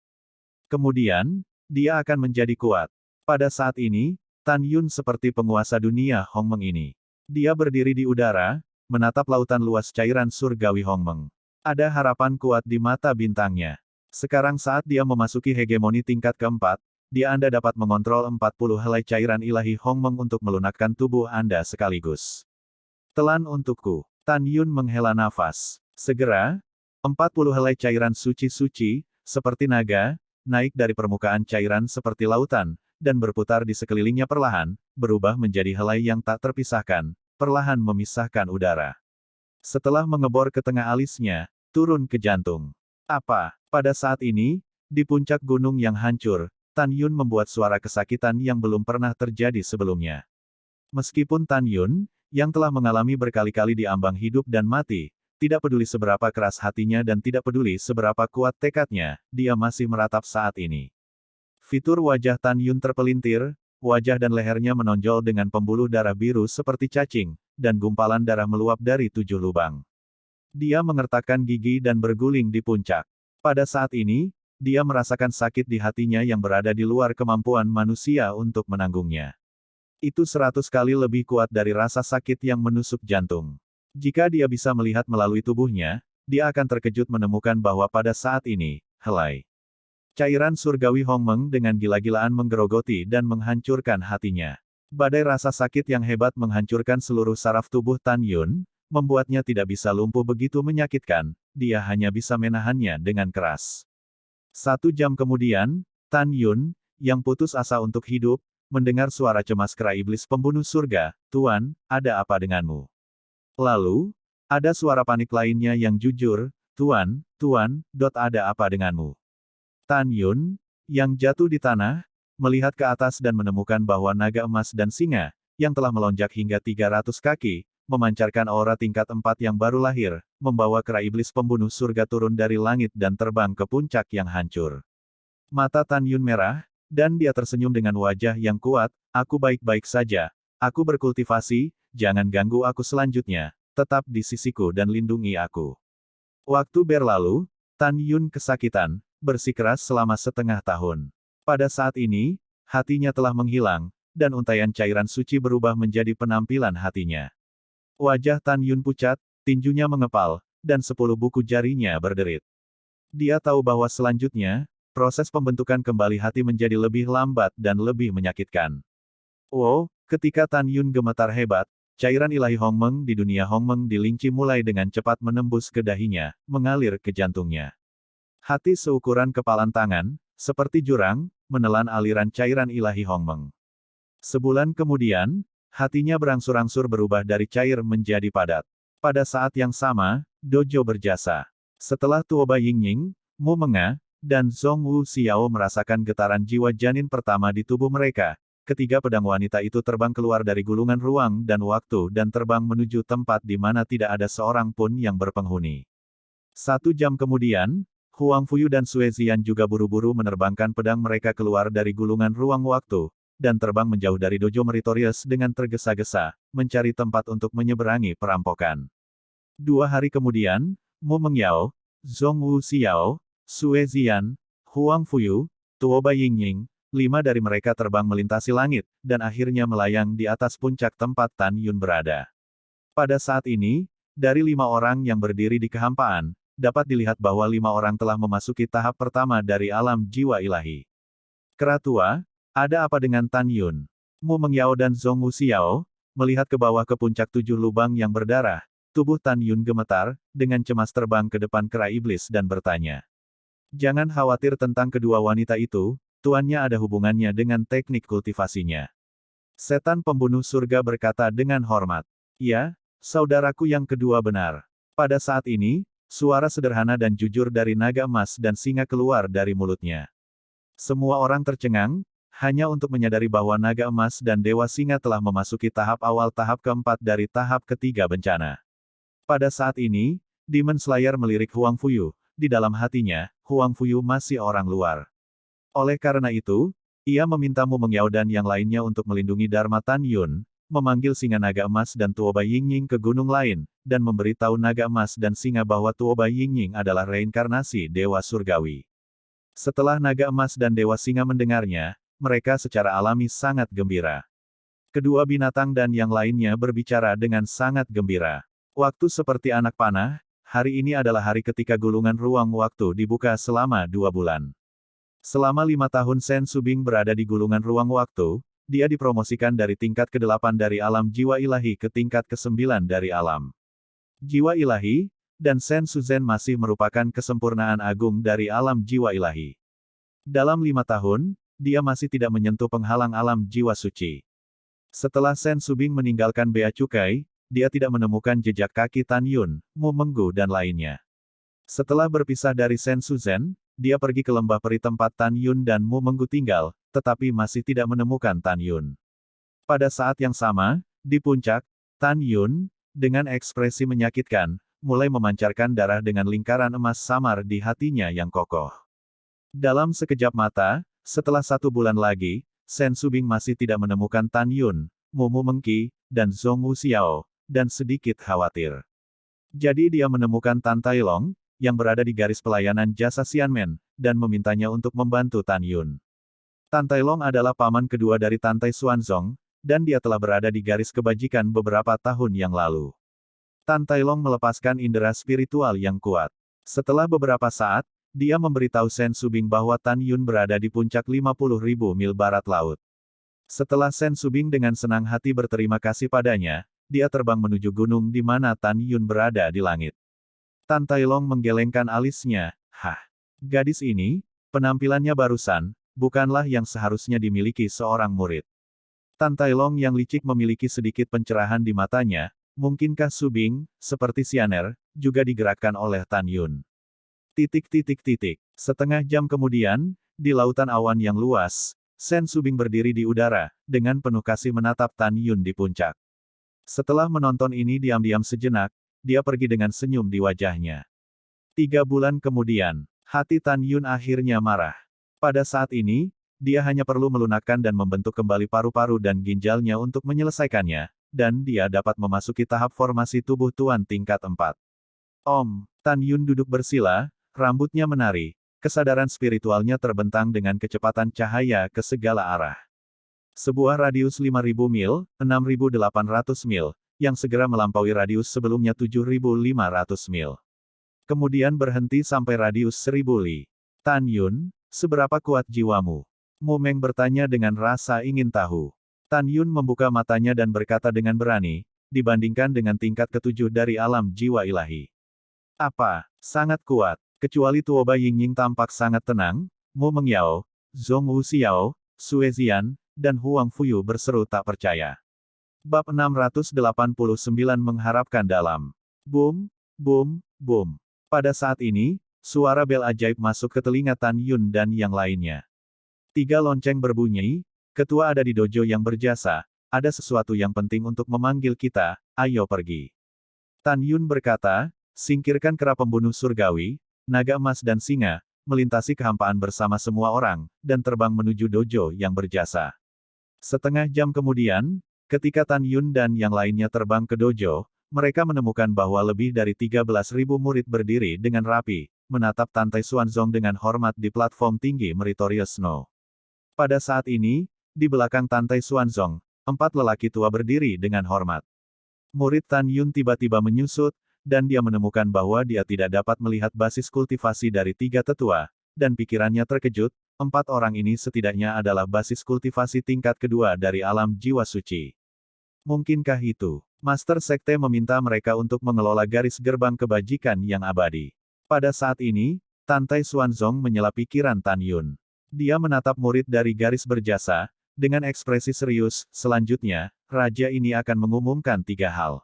Kemudian, dia akan menjadi kuat. Pada saat ini, Tan Yun seperti penguasa dunia Hongmeng ini. Dia berdiri di udara, menatap lautan luas cairan surgawi Hongmeng. Ada harapan kuat di mata bintangnya. Sekarang saat dia memasuki hegemoni tingkat keempat, Anda dapat mengontrol 40 helai cairan ilahi Hongmeng untuk melunakkan tubuh Anda sekaligus. Telan untukku. Tan Yun menghela nafas. Segera, 40 helai cairan suci-suci, seperti naga, naik dari permukaan cairan seperti lautan, dan berputar di sekelilingnya perlahan, berubah menjadi helai yang tak terpisahkan, perlahan memisahkan udara. Setelah mengebor ke tengah alisnya, turun ke jantung. Apa? Pada saat ini, di puncak gunung yang hancur, Tan Yun membuat suara kesakitan yang belum pernah terjadi sebelumnya. Meskipun Tan Yun, yang telah mengalami berkali-kali di ambang hidup dan mati, tidak peduli seberapa keras hatinya dan tidak peduli seberapa kuat tekadnya, dia masih meratap saat ini. Fitur wajah Tan Yun terpelintir, wajah dan lehernya menonjol dengan pembuluh darah biru seperti cacing, dan gumpalan darah meluap dari 7 lubang. Dia mengertakkan gigi dan berguling di puncak. Pada saat ini, dia merasakan sakit di hatinya yang berada di luar kemampuan manusia untuk menanggungnya. Itu 100 kali lebih kuat dari rasa sakit yang menusuk jantung. Jika dia bisa melihat melalui tubuhnya, dia akan terkejut menemukan bahwa pada saat ini, helai cairan surgawi Hongmeng dengan gila-gilaan menggerogoti dan menghancurkan hatinya. Badai rasa sakit yang hebat menghancurkan seluruh saraf tubuh Tan Yun, membuatnya tidak bisa lumpuh begitu menyakitkan, dia hanya bisa menahannya dengan keras. 1 jam kemudian, Tan Yun, yang putus asa untuk hidup, mendengar suara cemas kera iblis pembunuh surga, "Tuan, ada apa denganmu?" Lalu, ada suara panik lainnya yang jujur, "Tuan, ada apa denganmu?" Tan Yun, yang jatuh di tanah, melihat ke atas dan menemukan bahwa naga emas dan singa, yang telah melonjak hingga 300 kaki, memancarkan aura tingkat 4 yang baru lahir, membawa kera iblis pembunuh surga turun dari langit dan terbang ke puncak yang hancur. Mata Tan Yun merah, dan dia tersenyum dengan wajah yang kuat, "Aku baik-baik saja, Aku berkultivasi, jangan ganggu aku selanjutnya. Tetap di sisiku dan lindungi aku. Waktu berlalu, Tan Yun kesakitan, bersikeras selama setengah tahun. Pada saat ini, hatinya telah menghilang, dan untaian cairan suci berubah menjadi penampilan hatinya. Wajah Tan Yun pucat, tinjunya mengepal, dan 10 buku jarinya berderit. Dia tahu bahwa selanjutnya, proses pembentukan kembali hati menjadi lebih lambat dan lebih menyakitkan. Wow, ketika Tan Yun gemetar hebat, cairan ilahi Hongmeng di dunia Hongmeng dilinci mulai dengan cepat menembus ke dahinya, mengalir ke jantungnya. Hati seukuran kepalan tangan, seperti jurang, menelan aliran cairan ilahi Hongmeng. Sebulan kemudian, hatinya berangsur-angsur berubah dari cair menjadi padat. Pada saat yang sama, dojo berjasa. Setelah Tuoba Yingying, Mu Menga, dan Zhong Wu Xiao merasakan getaran jiwa janin pertama di tubuh mereka, ketiga pedang wanita itu terbang keluar dari gulungan ruang dan waktu dan terbang menuju tempat di mana tidak ada seorang pun yang berpenghuni. 1 jam kemudian, Huang Fuyu dan Sue Zian juga buru-buru menerbangkan pedang mereka keluar dari gulungan ruang waktu, dan terbang menjauh dari dojo Meritorious dengan tergesa-gesa, mencari tempat untuk menyeberangi perampokan. 2 hari kemudian, Mu Mengyao, Zhong Wu Xiao, Sue Zian, Huang Fuyu, Tuoba Yingying, 5 dari mereka terbang melintasi langit, dan akhirnya melayang di atas puncak tempat Tan Yun berada. Pada saat ini, dari 5 orang yang berdiri di kehampaan, dapat dilihat bahwa 5 orang telah memasuki tahap pertama dari alam jiwa ilahi. Keratua, ada apa dengan Tan Yun? Mu Mengyao dan Zhong Wu Xiao, melihat ke bawah ke puncak 7 lubang yang berdarah, tubuh Tan Yun gemetar, dengan cemas terbang ke depan kera iblis dan bertanya. Jangan khawatir tentang kedua wanita itu, tuannya ada hubungannya dengan teknik kultivasinya. Setan pembunuh surga berkata dengan hormat. Ya, saudaraku yang kedua benar. Pada saat ini, suara sederhana dan jujur dari naga emas dan singa keluar dari mulutnya. Semua orang tercengang, hanya untuk menyadari bahwa naga emas dan dewa singa telah memasuki tahap awal tahap keempat dari tahap ketiga bencana. Pada saat ini, Demon Slayer melirik Huang Fuyu, di dalam hatinya, Huang Fuyu masih orang luar. Oleh karena itu, ia meminta Mu Mengyao dan yang lainnya untuk melindungi Dharma Tan Yun, memanggil singa naga emas dan Tuoba Yingying ke gunung lain, dan memberitahu naga emas dan singa bahwa Tuoba Yingying adalah reinkarnasi dewa surgawi. Setelah naga emas dan dewa singa mendengarnya, mereka secara alami sangat gembira. Kedua binatang dan yang lainnya berbicara dengan sangat gembira. Waktu seperti anak panah, hari ini adalah hari ketika gulungan ruang waktu dibuka selama 2 bulan. Selama 5 tahun Sen Subing berada di gulungan ruang waktu, dia dipromosikan dari tingkat ke-8 dari alam jiwa ilahi ke tingkat ke-9 dari alam jiwa ilahi, dan Sen Suzen masih merupakan kesempurnaan agung dari alam jiwa ilahi. Dalam 5 tahun, dia masih tidak menyentuh penghalang alam jiwa suci. Setelah Sen Subing meninggalkan Bea Cukai, dia tidak menemukan jejak kaki Tan Yun, Mu Menggu dan lainnya. Setelah berpisah dari Sen Suzen, dia pergi ke lembah peri tempat Tan Yun dan Mu Menggu tinggal, tetapi masih tidak menemukan Tan Yun. Pada saat yang sama, di puncak, Tan Yun, dengan ekspresi menyakitkan, mulai memancarkan darah dengan lingkaran emas samar di hatinya yang kokoh. Dalam sekejap mata, setelah 1 bulan lagi, Sen Subing masih tidak menemukan Tan Yun, Mu Mengki, dan Zhong Wu Xiao, dan sedikit khawatir. Jadi dia menemukan Tan Tailong, yang berada di garis pelayanan jasa Xianmen, dan memintanya untuk membantu Tan Yun. Tan Tailong adalah paman kedua dari Tan Tai Xuanzong, dan dia telah berada di garis kebajikan beberapa tahun yang lalu. Tan Tailong melepaskan indera spiritual yang kuat. Setelah beberapa saat, dia memberitahu Sen Subing bahwa Tan Yun berada di puncak 50.000 mil barat laut. Setelah Sen Subing dengan senang hati berterima kasih padanya, dia terbang menuju gunung di mana Tan Yun berada di langit. Tan Tailong menggelengkan alisnya, gadis ini, penampilannya barusan, bukanlah yang seharusnya dimiliki seorang murid. Tan Tailong yang licik memiliki sedikit pencerahan di matanya, mungkinkah Subing, seperti Xianer, juga digerakkan oleh Tan Yun. Setengah jam kemudian, di lautan awan yang luas, Sen Subing berdiri di udara, dengan penuh kasih menatap Tan Yun di puncak. Setelah menonton ini diam-diam sejenak, dia pergi dengan senyum di wajahnya. 3 bulan kemudian, hati Tan Yun akhirnya marah. Pada saat ini, dia hanya perlu melunakkan dan membentuk kembali paru-paru dan ginjalnya untuk menyelesaikannya, dan dia dapat memasuki tahap formasi tubuh Tuan tingkat 4. Om, Tan Yun duduk bersila, rambutnya menari, kesadaran spiritualnya terbentang dengan kecepatan cahaya ke segala arah. Sebuah radius 5.000 mil, 6.800 mil, yang segera melampaui radius sebelumnya 7.500 mil. Kemudian berhenti sampai radius 1.000 li. Tan Yun, seberapa kuat jiwamu? Mu Meng bertanya dengan rasa ingin tahu. Tan Yun membuka matanya dan berkata dengan berani, dibandingkan dengan tingkat ketujuh dari alam jiwa ilahi. Apa? Sangat kuat. Kecuali Tuoba Yingying tampak sangat tenang, Mu Mengyao, Zhong Wuxiao, Sue Zian, dan Huang Fuyu berseru tak percaya. Bab 689 mengharapkan dalam. Boom, boom, boom. Pada saat ini, suara bel ajaib masuk ke telinga Tan Yun dan yang lainnya. 3 lonceng berbunyi, ketua ada di dojo yang berjasa, ada sesuatu yang penting untuk memanggil kita, ayo pergi. Tan Yun berkata, singkirkan kera pembunuh surgawi, naga emas dan singa, melintasi kehampaan bersama semua orang, dan terbang menuju dojo yang berjasa. Setengah jam kemudian, ketika Tan Yun dan yang lainnya terbang ke dojo, mereka menemukan bahwa lebih dari 13.000 murid berdiri dengan rapi, menatap Tantai Xuanzong dengan hormat di platform tinggi Meritorious Snow. Pada saat ini, di belakang Tantai Xuanzong, 4 lelaki tua berdiri dengan hormat. Murid Tan Yun tiba-tiba menyusut, dan dia menemukan bahwa dia tidak dapat melihat basis kultivasi dari 3 tetua, dan pikirannya terkejut, 4 orang ini setidaknya adalah basis kultivasi tingkat kedua dari alam jiwa suci. Mungkinkah itu? Master Sekte meminta mereka untuk mengelola garis gerbang kebajikan yang abadi. Pada saat ini, Tantai Xuanzong menyela pikiran Tan Yun. Dia menatap murid dari garis berjasa, dengan ekspresi serius, selanjutnya, raja ini akan mengumumkan 3 hal.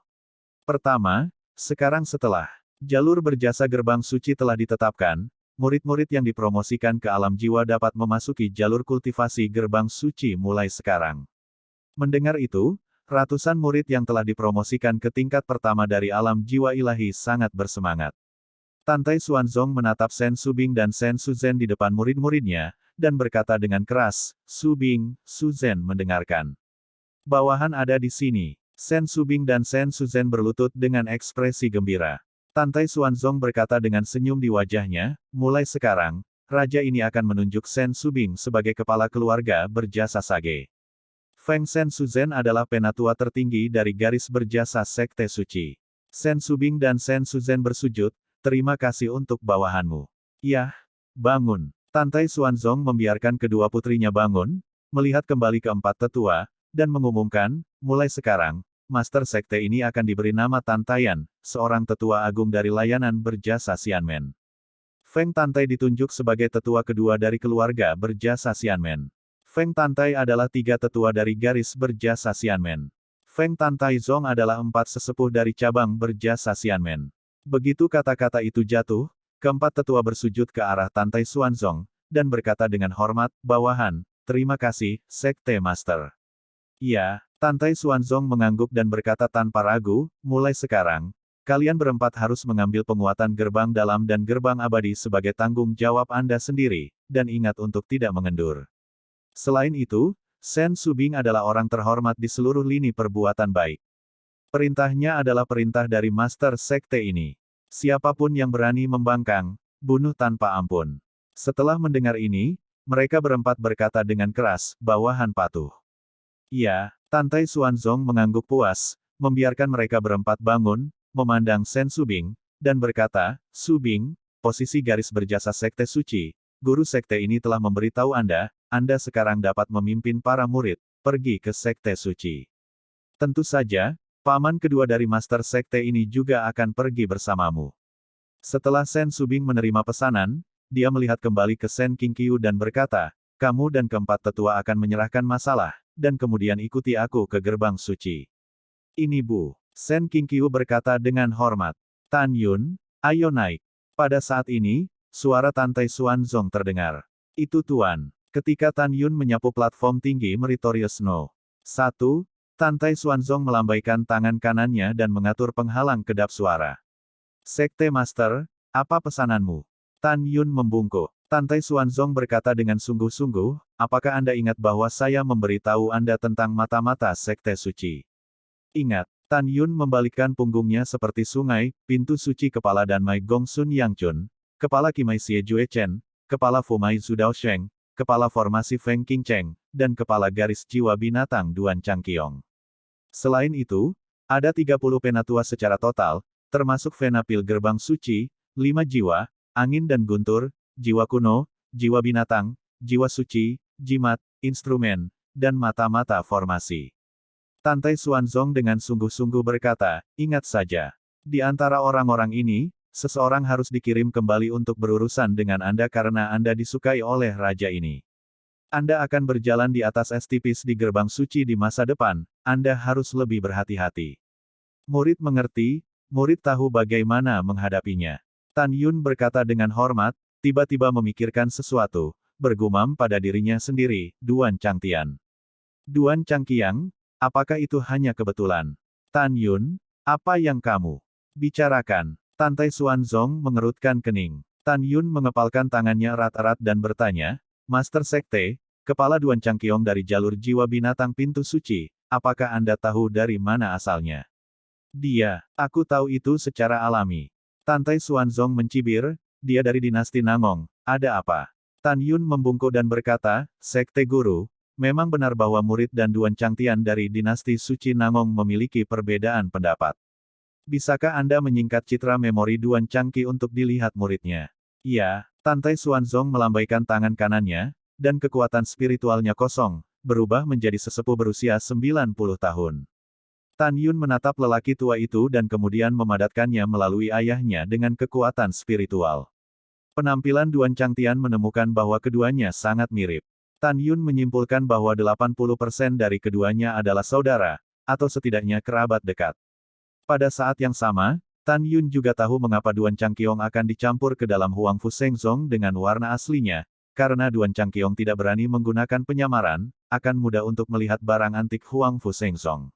Pertama, sekarang setelah jalur berjasa gerbang suci telah ditetapkan, murid-murid yang dipromosikan ke alam jiwa dapat memasuki jalur kultivasi gerbang suci mulai sekarang. Mendengar itu, ratusan murid yang telah dipromosikan ke tingkat pertama dari alam jiwa ilahi sangat bersemangat. Tantai Xuanzong menatap Shen Subing dan Shen Suzhen di depan murid-muridnya, dan berkata dengan keras, Subing, Suzhen mendengarkan. Bawahan ada di sini. Shen Subing dan Shen Suzhen berlutut dengan ekspresi gembira. Tantai Xuanzong berkata dengan senyum di wajahnya, mulai sekarang, raja ini akan menunjuk Shen Subing sebagai kepala keluarga berjasa Sage. Feng Shen Suzhen adalah penatua tertinggi dari garis berjasa Sekte Suci. Shen Subing dan Shen Suzhen bersujud, terima kasih untuk bawahanmu. Yah, bangun. Tantai Xuanzong membiarkan kedua putrinya bangun, melihat kembali ke 4 tetua, dan mengumumkan, mulai sekarang, Master Sekte ini akan diberi nama Tantayan, seorang tetua agung dari layanan berjasa Xianmen. Feng Tantai ditunjuk sebagai tetua kedua dari keluarga berjasa Xianmen. Feng Tantai adalah 3 tetua dari garis berjasa Xianmen. Feng Tantai Zong adalah 4 sesepuh dari cabang berjasa Xianmen. Begitu kata-kata itu jatuh, keempat tetua bersujud ke arah Tantai Xuanzong, dan berkata dengan hormat, bawahan, terima kasih, Sekte Master. Ya, Tantai Xuanzong mengangguk dan berkata tanpa ragu, mulai sekarang, kalian berempat harus mengambil penguatan gerbang dalam dan gerbang abadi sebagai tanggung jawab Anda sendiri, dan ingat untuk tidak mengendur. Selain itu, Shen Subing adalah orang terhormat di seluruh lini perbuatan baik. Perintahnya adalah perintah dari Master Sekte ini. Siapapun yang berani membangkang, bunuh tanpa ampun. Setelah mendengar ini, mereka berempat berkata dengan keras, bawahan patuh. Ya, Tantai Xuanzong mengangguk puas, membiarkan mereka berempat bangun, memandang Shen Subing, dan berkata, Subing, posisi garis berjasa Sekte Suci, guru Sekte ini telah memberitahu Anda sekarang dapat memimpin para murid, pergi ke Sekte Suci. Tentu saja, paman kedua dari Master Sekte ini juga akan pergi bersamamu. Setelah Shen Subing menerima pesanan, dia melihat kembali ke Shen Qingqiu dan berkata, kamu dan keempat tetua akan menyerahkan masalah, dan kemudian ikuti aku ke gerbang suci. Ini Bu. Shen Qingqiu berkata dengan hormat. Tan Yun, ayo naik. Pada saat ini, suara Tantai Xuanzong terdengar. Itu Tuan. Ketika Tan Yun menyapu platform tinggi Meritorious Snow. 1. Tantai Xuanzong melambaikan tangan kanannya dan mengatur penghalang kedap suara. Sekte Master, apa pesananmu? Tan Yun membungkuk. Tantai Xuanzong berkata dengan sungguh-sungguh, apakah Anda ingat bahwa saya memberitahu Anda tentang mata-mata Sekte Suci? Ingat, Tan Yun membalikkan punggungnya seperti sungai, pintu suci kepala dan Mai Gong Sun Yang Chun, kepala Qimai Xie Jue Chen, kepala Fumai Zudao Sheng, kepala formasi Feng Qing Cheng, dan kepala garis jiwa binatang Duan Changqiong. Selain itu, ada 30 penatua secara total, termasuk venapil gerbang suci, 5 jiwa, angin dan guntur, jiwa kuno, jiwa binatang, jiwa suci, jimat, instrumen, dan mata-mata formasi. Tantai Xuanzong dengan sungguh-sungguh berkata, ingat saja. Di antara orang-orang ini, seseorang harus dikirim kembali untuk berurusan dengan Anda karena Anda disukai oleh raja ini. Anda akan berjalan di atas es tipis di gerbang suci di masa depan, Anda harus lebih berhati-hati. Murid mengerti, murid tahu bagaimana menghadapinya. Tan Yun berkata dengan hormat, tiba-tiba memikirkan sesuatu, bergumam pada dirinya sendiri, Duan Changtian. Duan Changqiang, apakah itu hanya kebetulan? Tan Yun, apa yang kamu bicarakan? Tantai Xuanzong mengerutkan kening. Tan Yun mengepalkan tangannya erat-erat dan bertanya, Master Sekte, Kepala Duan Changqiong dari jalur jiwa binatang pintu suci, apakah Anda tahu dari mana asalnya? Dia, aku tahu itu secara alami. Tantai Xuanzong mencibir, dia dari dinasti Nangong, ada apa? Tan Yun membungkuk dan berkata, Sekte Guru, memang benar bahwa murid dan Duan Changtian dari dinasti suci Nangong memiliki perbedaan pendapat. Bisakah Anda menyingkat citra memori Duan Changqi untuk dilihat muridnya? Iya, Tantai Xuanzong melambaikan tangan kanannya, dan kekuatan spiritualnya kosong, berubah menjadi sesepuh berusia 90 tahun. Tan Yun menatap lelaki tua itu dan kemudian memadatkannya melalui ayahnya dengan kekuatan spiritual. Penampilan Duan Changtian menemukan bahwa keduanya sangat mirip. Tan Yun menyimpulkan bahwa 80% dari keduanya adalah saudara, atau setidaknya kerabat dekat. Pada saat yang sama, Tan Yun juga tahu mengapa Duan Changqiong akan dicampur ke dalam Huang Fu Shengzong dengan warna aslinya, karena Duan Changqiong tidak berani menggunakan penyamaran, akan mudah untuk melihat barang antik Huang Fu Shengzong.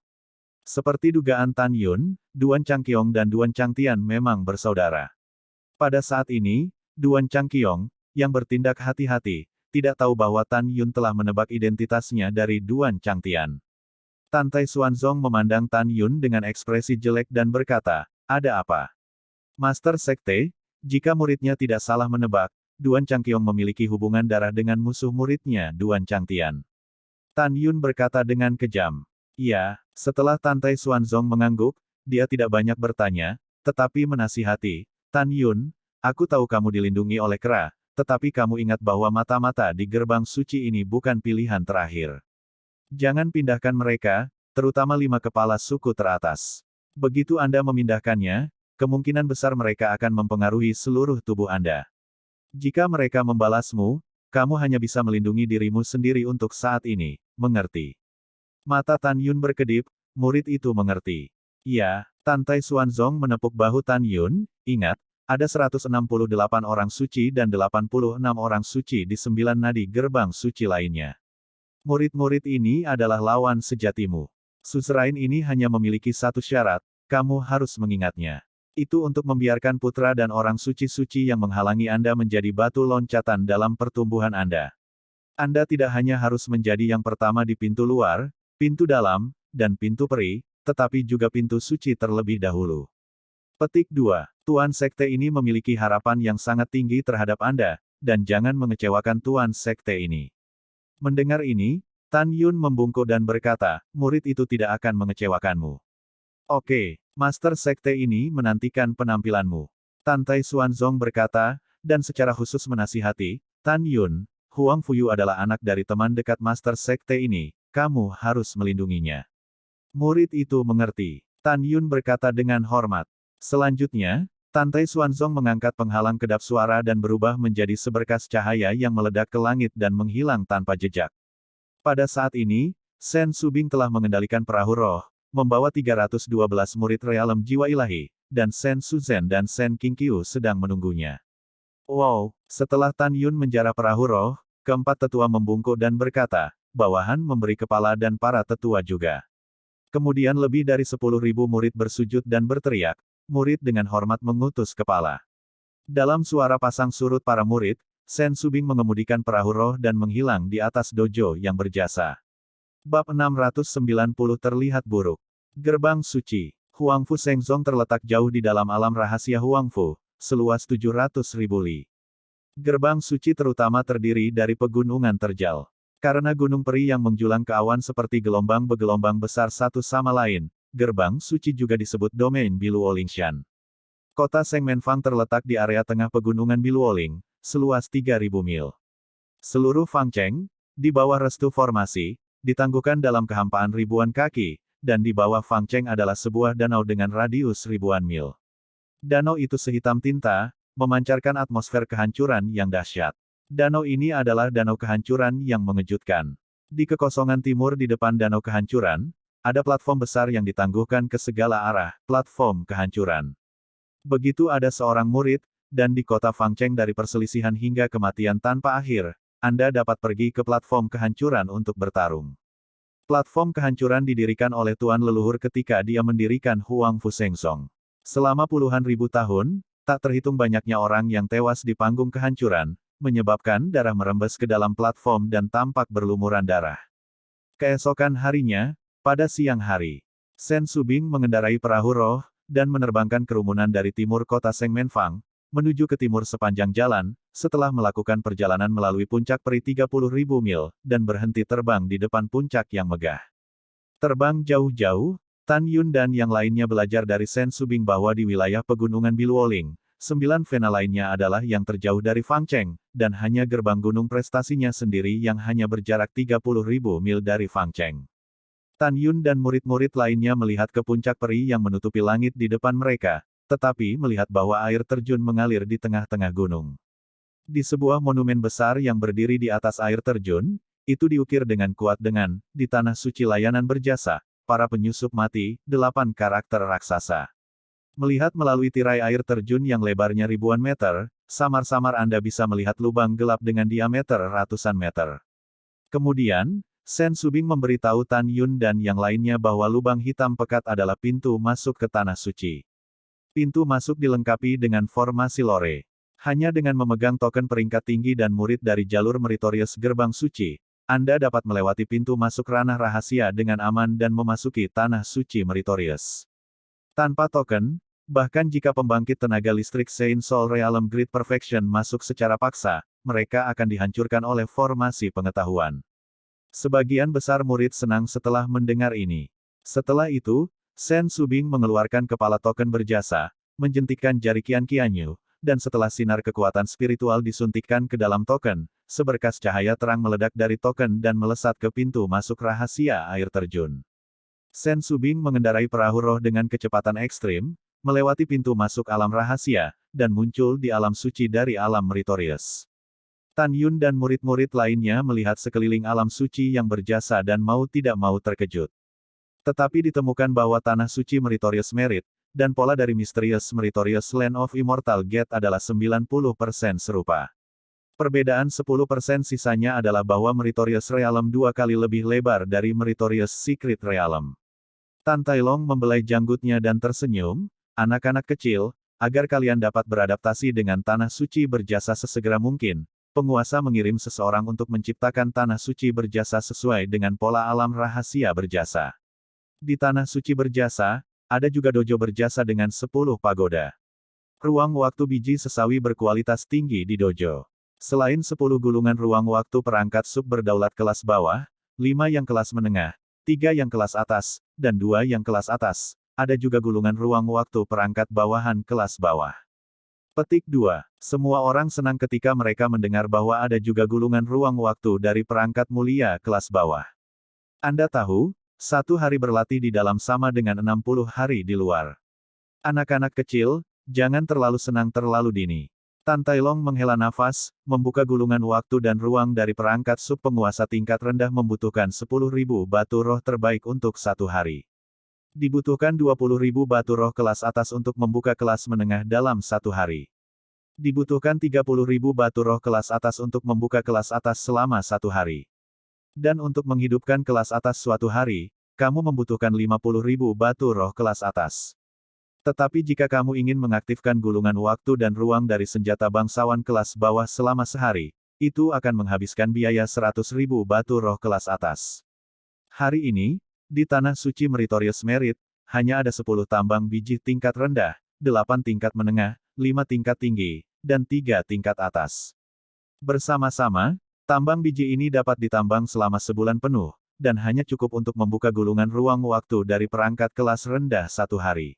Seperti dugaan Tan Yun, Duan Changqiong dan Duan Changtian memang bersaudara. Pada saat ini, Duan Changqiong, yang bertindak hati-hati, tidak tahu bahwa Tan Yun telah menebak identitasnya dari Duan Changtian. Tantai Xuanzong memandang Tan Yun dengan ekspresi jelek dan berkata, ada apa? Master Sekte, jika muridnya tidak salah menebak, Duan Changqiong memiliki hubungan darah dengan musuh muridnya Duan Changtian. Tan Yun berkata dengan kejam. Iya, setelah Tantai Xuanzong mengangguk, dia tidak banyak bertanya, tetapi menasihati, Tan Yun, aku tahu kamu dilindungi oleh kera, tetapi kamu ingat bahwa mata-mata di gerbang suci ini bukan pilihan terakhir. Jangan pindahkan mereka, terutama 5 kepala suku teratas. Begitu Anda memindahkannya, kemungkinan besar mereka akan mempengaruhi seluruh tubuh Anda. Jika mereka membalasmu, kamu hanya bisa melindungi dirimu sendiri untuk saat ini, mengerti? Mata Tan Yun berkedip, murid itu mengerti. Iya, Tantai Xuanzong menepuk bahu Tan Yun, ingat, ada 168 orang suci dan 86 orang suci di 9 nadi gerbang suci lainnya. Murid-murid ini adalah lawan sejatimu. Suzerain ini hanya memiliki satu syarat, kamu harus mengingatnya. Itu untuk membiarkan putra dan orang suci-suci yang menghalangi Anda menjadi batu loncatan dalam pertumbuhan Anda. Anda tidak hanya harus menjadi yang pertama di pintu luar, pintu dalam, dan pintu peri, tetapi juga pintu suci terlebih dahulu. Petik 2. Tuan Sekte ini memiliki harapan yang sangat tinggi terhadap Anda, dan jangan mengecewakan Tuan Sekte ini. Mendengar ini, Tan Yun membungkuk dan berkata, murid itu tidak akan mengecewakanmu. Oke, Master Sekte ini menantikan penampilanmu. Tantai Xuanzong berkata, dan secara khusus menasihati, Tan Yun, Huang Fuyu adalah anak dari teman dekat Master Sekte ini, kamu harus melindunginya. Murid itu mengerti. Tan Yun berkata dengan hormat. Selanjutnya, Tantai Xuanzong mengangkat penghalang kedap suara dan berubah menjadi seberkas cahaya yang meledak ke langit dan menghilang tanpa jejak. Pada saat ini, Shen Subing telah mengendalikan perahu roh, membawa 312 murid realem jiwa ilahi, dan Shen Suzhen dan Shen Qingqiu sedang menunggunya. Wow, setelah Tan Yun menjara perahu roh, keempat tetua membungkuk dan berkata, bawahan memberi kepala dan para tetua juga. Kemudian lebih dari 10.000 murid bersujud dan berteriak, murid dengan hormat mengutus kepala. Dalam suara pasang surut para murid, Sen Subing mengemudikan perahu roh dan menghilang di atas dojo yang berjasa. Bab 690 terlihat buruk. Gerbang Suci. Huangfu Shengzong terletak jauh di dalam alam rahasia Huangfu, seluas 700.000 li. Gerbang Suci terutama terdiri dari pegunungan terjal. Karena gunung peri yang menjulang ke awan seperti gelombang bergelombang besar satu sama lain, Gerbang Suci juga disebut domain Biluolingshan. Kota Shengmenfang terletak di area tengah pegunungan Biluoling, seluas 3.000 mil. Seluruh Fangcheng, di bawah restu formasi, ditangguhkan dalam kehampaan ribuan kaki, dan di bawah Fangcheng adalah sebuah danau dengan radius ribuan mil. Danau itu sehitam tinta, memancarkan atmosfer kehancuran yang dahsyat. Danau ini adalah danau kehancuran yang mengejutkan. Di kekosongan timur di depan danau kehancuran, ada platform besar yang ditangguhkan ke segala arah, platform kehancuran. Begitu ada seorang murid, dan di kota Fangcheng dari perselisihan hingga kematian tanpa akhir, Anda dapat pergi ke platform kehancuran untuk bertarung. Platform kehancuran didirikan oleh Tuan Leluhur ketika dia mendirikan Huangfu Shengzong. Selama puluhan ribu tahun, tak terhitung banyaknya orang yang tewas di panggung kehancuran, menyebabkan darah merembes ke dalam platform dan tampak berlumuran darah. Keesokan harinya, pada siang hari, Sen Subing mengendarai perahu roh, dan menerbangkan kerumunan dari timur kota Shengmenfang, menuju ke timur sepanjang jalan, setelah melakukan perjalanan melalui puncak peri 30.000 mil, dan berhenti terbang di depan puncak yang megah. Terbang jauh-jauh, Tan Yun dan yang lainnya belajar dari Sen Subing bahwa di wilayah pegunungan Biluoling, 9 vena lainnya adalah yang terjauh dari Fangcheng, dan hanya gerbang gunung prestasinya sendiri yang hanya berjarak 30.000 mil dari Fangcheng. Tan Yun dan murid-murid lainnya melihat ke puncak peri yang menutupi langit di depan mereka, tetapi melihat bahwa air terjun mengalir di tengah-tengah gunung. Di sebuah monumen besar yang berdiri di atas air terjun, itu diukir dengan kuat dengan, di tanah suci layanan berjasa, para penyusup mati, 8 karakter raksasa. Melihat melalui tirai air terjun yang lebarnya ribuan meter, samar-samar Anda bisa melihat lubang gelap dengan diameter ratusan meter. Kemudian, Sen Subing memberitahu Tan Yun dan yang lainnya bahwa lubang hitam pekat adalah pintu masuk ke tanah suci. Pintu masuk dilengkapi dengan formasi lore. Hanya dengan memegang token peringkat tinggi dan murid dari jalur meritorious gerbang suci, Anda dapat melewati pintu masuk ranah rahasia dengan aman dan memasuki tanah suci meritorious. Tanpa token, bahkan jika pembangkit tenaga listrik Saint Soul Realm Grid Perfection masuk secara paksa, mereka akan dihancurkan oleh formasi pengetahuan. Sebagian besar murid senang setelah mendengar ini. Setelah itu, Sen Subing mengeluarkan kepala token berjasa, menjentikkan jari Qian Qianyu, dan setelah sinar kekuatan spiritual disuntikkan ke dalam token, seberkas cahaya terang meledak dari token dan melesat ke pintu masuk rahasia air terjun. Sen Subing mengendarai perahu roh dengan kecepatan ekstrim, melewati pintu masuk alam rahasia, dan muncul di alam suci dari alam meritorious. Tan Yun dan murid-murid lainnya melihat sekeliling alam suci yang berjasa dan mau tidak mau terkejut. Tetapi ditemukan bahwa tanah suci Meritorious Merit, dan pola dari Mysterious Meritorious Land of Immortal Gate adalah 90% serupa. Perbedaan 10% sisanya adalah bahwa Meritorious Realm 2 kali lebih lebar dari Meritorious Secret Realm. Tan Tailong membelai janggutnya dan tersenyum, anak-anak kecil, agar kalian dapat beradaptasi dengan tanah suci berjasa sesegera mungkin. Penguasa mengirim seseorang untuk menciptakan tanah suci berjasa sesuai dengan pola alam rahasia berjasa. Di tanah suci berjasa, ada juga dojo berjasa dengan 10 pagoda. Ruang waktu biji sesawi berkualitas tinggi di dojo. Selain 10 gulungan ruang waktu perangkat sub berdaulat kelas bawah, 5 yang kelas menengah, 3 yang kelas atas, dan 2 yang kelas atas, ada juga gulungan ruang waktu perangkat bawahan kelas bawah. Petik 2. Semua orang senang ketika mereka mendengar bahwa ada juga gulungan ruang waktu dari perangkat mulia kelas bawah. Anda tahu, 1 hari berlatih di dalam sama dengan 60 hari di luar. Anak-anak kecil, jangan terlalu senang terlalu dini. Tan Tailong menghela nafas, membuka gulungan waktu dan ruang dari perangkat sub penguasa tingkat rendah membutuhkan 10.000 batu roh terbaik untuk 1 hari. Dibutuhkan 20.000 batu roh kelas atas untuk membuka kelas menengah dalam 1 hari. Dibutuhkan 30.000 batu roh kelas atas untuk membuka kelas atas selama 1 hari. Dan untuk menghidupkan kelas atas suatu hari, kamu membutuhkan 50.000 batu roh kelas atas. Tetapi jika kamu ingin mengaktifkan gulungan waktu dan ruang dari senjata bangsawan kelas bawah selama sehari, itu akan menghabiskan biaya 100.000 batu roh kelas atas. Hari ini, di Tanah Suci Meritorious Merit, hanya ada 10 tambang biji tingkat rendah, 8 tingkat menengah, 5 tingkat tinggi, dan 3 tingkat atas. Bersama-sama, tambang biji ini dapat ditambang selama sebulan penuh, dan hanya cukup untuk membuka gulungan ruang waktu dari perangkat kelas rendah satu hari.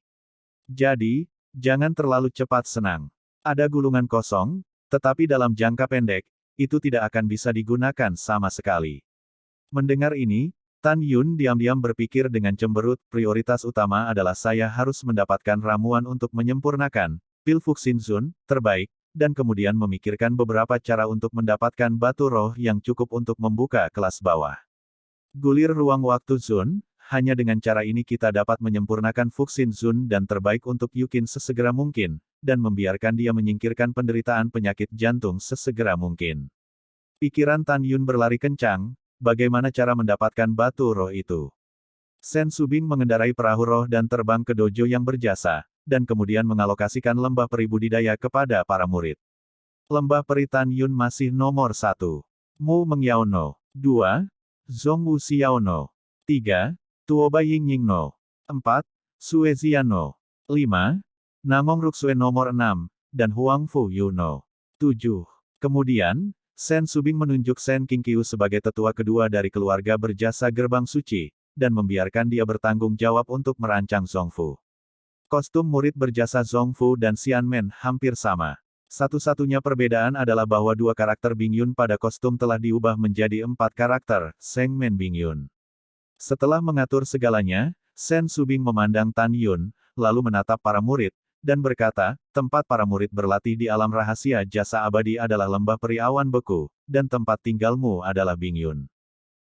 Jadi, jangan terlalu cepat senang. Ada gulungan kosong, tetapi dalam jangka pendek, itu tidak akan bisa digunakan sama sekali. Mendengar ini, Tan Yun diam-diam berpikir dengan cemberut, prioritas utama adalah saya harus mendapatkan ramuan untuk menyempurnakan pil Fuxin Zun terbaik, dan kemudian memikirkan beberapa cara untuk mendapatkan batu roh yang cukup untuk membuka kelas bawah. Gulir ruang waktu Zun, hanya dengan cara ini kita dapat menyempurnakan Fuxin Zun dan terbaik untuk Yukin sesegera mungkin, dan membiarkan dia menyingkirkan penderitaan penyakit jantung sesegera mungkin. Pikiran Tan Yun berlari kencang, bagaimana cara mendapatkan batu roh itu? Sen Subing mengendarai perahu roh dan terbang ke dojo yang berjasa, dan kemudian mengalokasikan lembah peri budidaya kepada para murid. Lembah peri Tan Yun masih nomor 1. Mu Mengyao No. 2. Zhong Wu Xiao No. 3. Tuoba Yingying No. 4. Sue Zian No. 5. Namong Ruxue nomor 6, dan Huang Fu Yu No. 7. Kemudian, Sen Subing menunjuk Sen Qingqiu sebagai tetua kedua dari keluarga berjasa Gerbang Suci, dan membiarkan dia bertanggung jawab untuk merancang Zhongfu. Kostum murid berjasa Zhongfu dan Xianmen hampir sama. Satu-satunya perbedaan adalah bahwa 2 karakter Bingyun pada kostum telah diubah menjadi 4 karakter, Sengmen Bingyun. Setelah mengatur segalanya, Sen Subing memandang Tan Yun, lalu menatap para murid, dan berkata, tempat para murid berlatih di alam rahasia jasa abadi adalah lembah peri awan beku, dan tempat tinggalmu adalah Bingyun.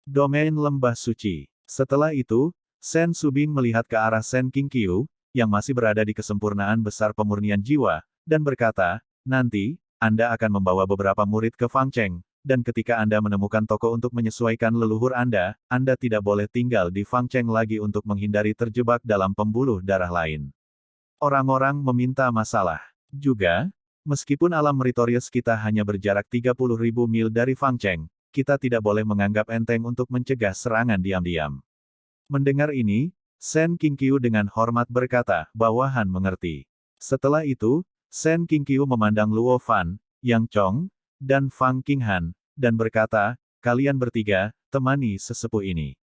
Domain lembah suci. Setelah itu, Sen Subing melihat ke arah Sen Qingqiu, yang masih berada di kesempurnaan besar pemurnian jiwa, dan berkata, nanti, Anda akan membawa beberapa murid ke Fangcheng, dan ketika Anda menemukan toko untuk menyesuaikan leluhur Anda tidak boleh tinggal di Fangcheng lagi untuk menghindari terjebak dalam pembuluh darah lain. Orang-orang meminta masalah. Juga, meskipun alam Meritorious kita hanya berjarak 30.000 mil dari Fangcheng, kita tidak boleh menganggap enteng untuk mencegah serangan diam-diam. Mendengar ini, Sen Qingqiu dengan hormat berkata, bawahan mengerti. Setelah itu, Sen Qingqiu memandang Luo Fan, Yang Chong, dan Fang Qinghan, dan berkata, kalian bertiga, temani sesepuh ini.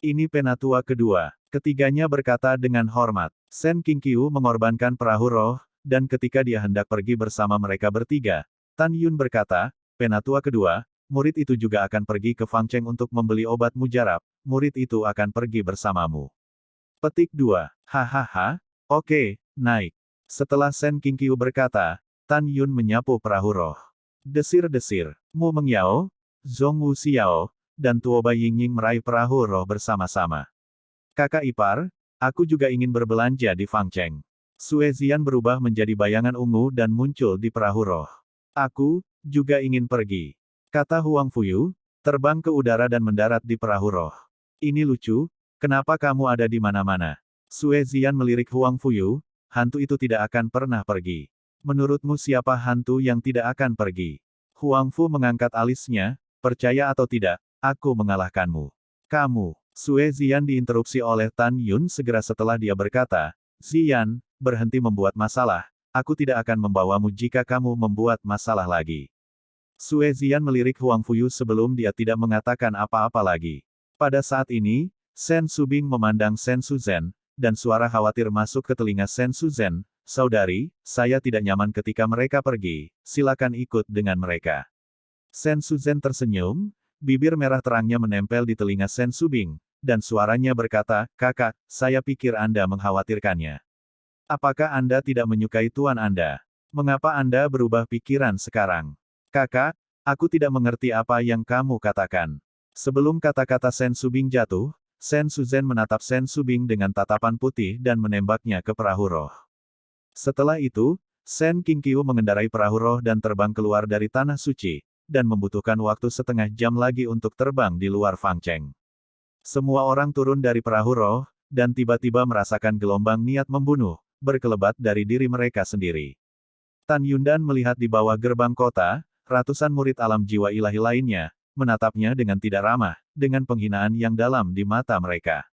Ini penatua kedua. Ketiganya berkata dengan hormat. Sen Qingqiu mengorbankan perahu roh, dan ketika dia hendak pergi bersama mereka bertiga, Tan Yun berkata, penatua kedua, murid itu juga akan pergi ke Fangcheng untuk membeli obat mujarab, murid itu akan pergi bersamamu. Petik 2. Hahaha, oke, naik. Setelah Sen Qingqiu berkata, Tan Yun menyapu perahu roh. Desir-desir, Mu Mengyao, Zhong Wu Xiao, dan Tuoba Yingying meraih perahu roh bersama-sama. Kakak ipar, aku juga ingin berbelanja di Fangcheng. Sue Zian berubah menjadi bayangan ungu dan muncul di perahu roh. Aku juga ingin pergi. Kata Huang Fuyu, terbang ke udara dan mendarat di perahu roh. Ini lucu, kenapa kamu ada di mana-mana? Sue Zian melirik Huang Fuyu, hantu itu tidak akan pernah pergi. Menurutmu siapa hantu yang tidak akan pergi? Huang Fu mengangkat alisnya, percaya atau tidak, aku mengalahkanmu. Kamu. Sue Zian diinterupsi oleh Tan Yun segera setelah dia berkata, Zian, berhenti membuat masalah, aku tidak akan membawamu jika kamu membuat masalah lagi. Sue Zian melirik Huang Fuyu sebelum dia tidak mengatakan apa-apa lagi. Pada saat ini, Sen Subing memandang Sen Suzhen, dan suara khawatir masuk ke telinga Sen Suzhen, saudari, saya tidak nyaman ketika mereka pergi, silakan ikut dengan mereka. Sen Suzhen tersenyum, bibir merah terangnya menempel di telinga Sen Subing, dan suaranya berkata, kakak, saya pikir Anda mengkhawatirkannya. Apakah Anda tidak menyukai tuan Anda? Mengapa Anda berubah pikiran sekarang? Kakak, aku tidak mengerti apa yang kamu katakan. Sebelum kata-kata Sen Subing jatuh, Sen Suzhen menatap Sen Subing dengan tatapan putih dan menembaknya ke perahu roh. Setelah itu, Sen Qingqiu mengendarai perahu roh dan terbang keluar dari Tanah Suci, dan membutuhkan waktu setengah jam lagi untuk terbang di luar Fangcheng. Semua orang turun dari perahu roh, dan tiba-tiba merasakan gelombang niat membunuh, berkelebat dari diri mereka sendiri. Tan Yundan melihat di bawah gerbang kota, ratusan murid alam jiwa ilahi lainnya, menatapnya dengan tidak ramah, dengan penghinaan yang dalam di mata mereka.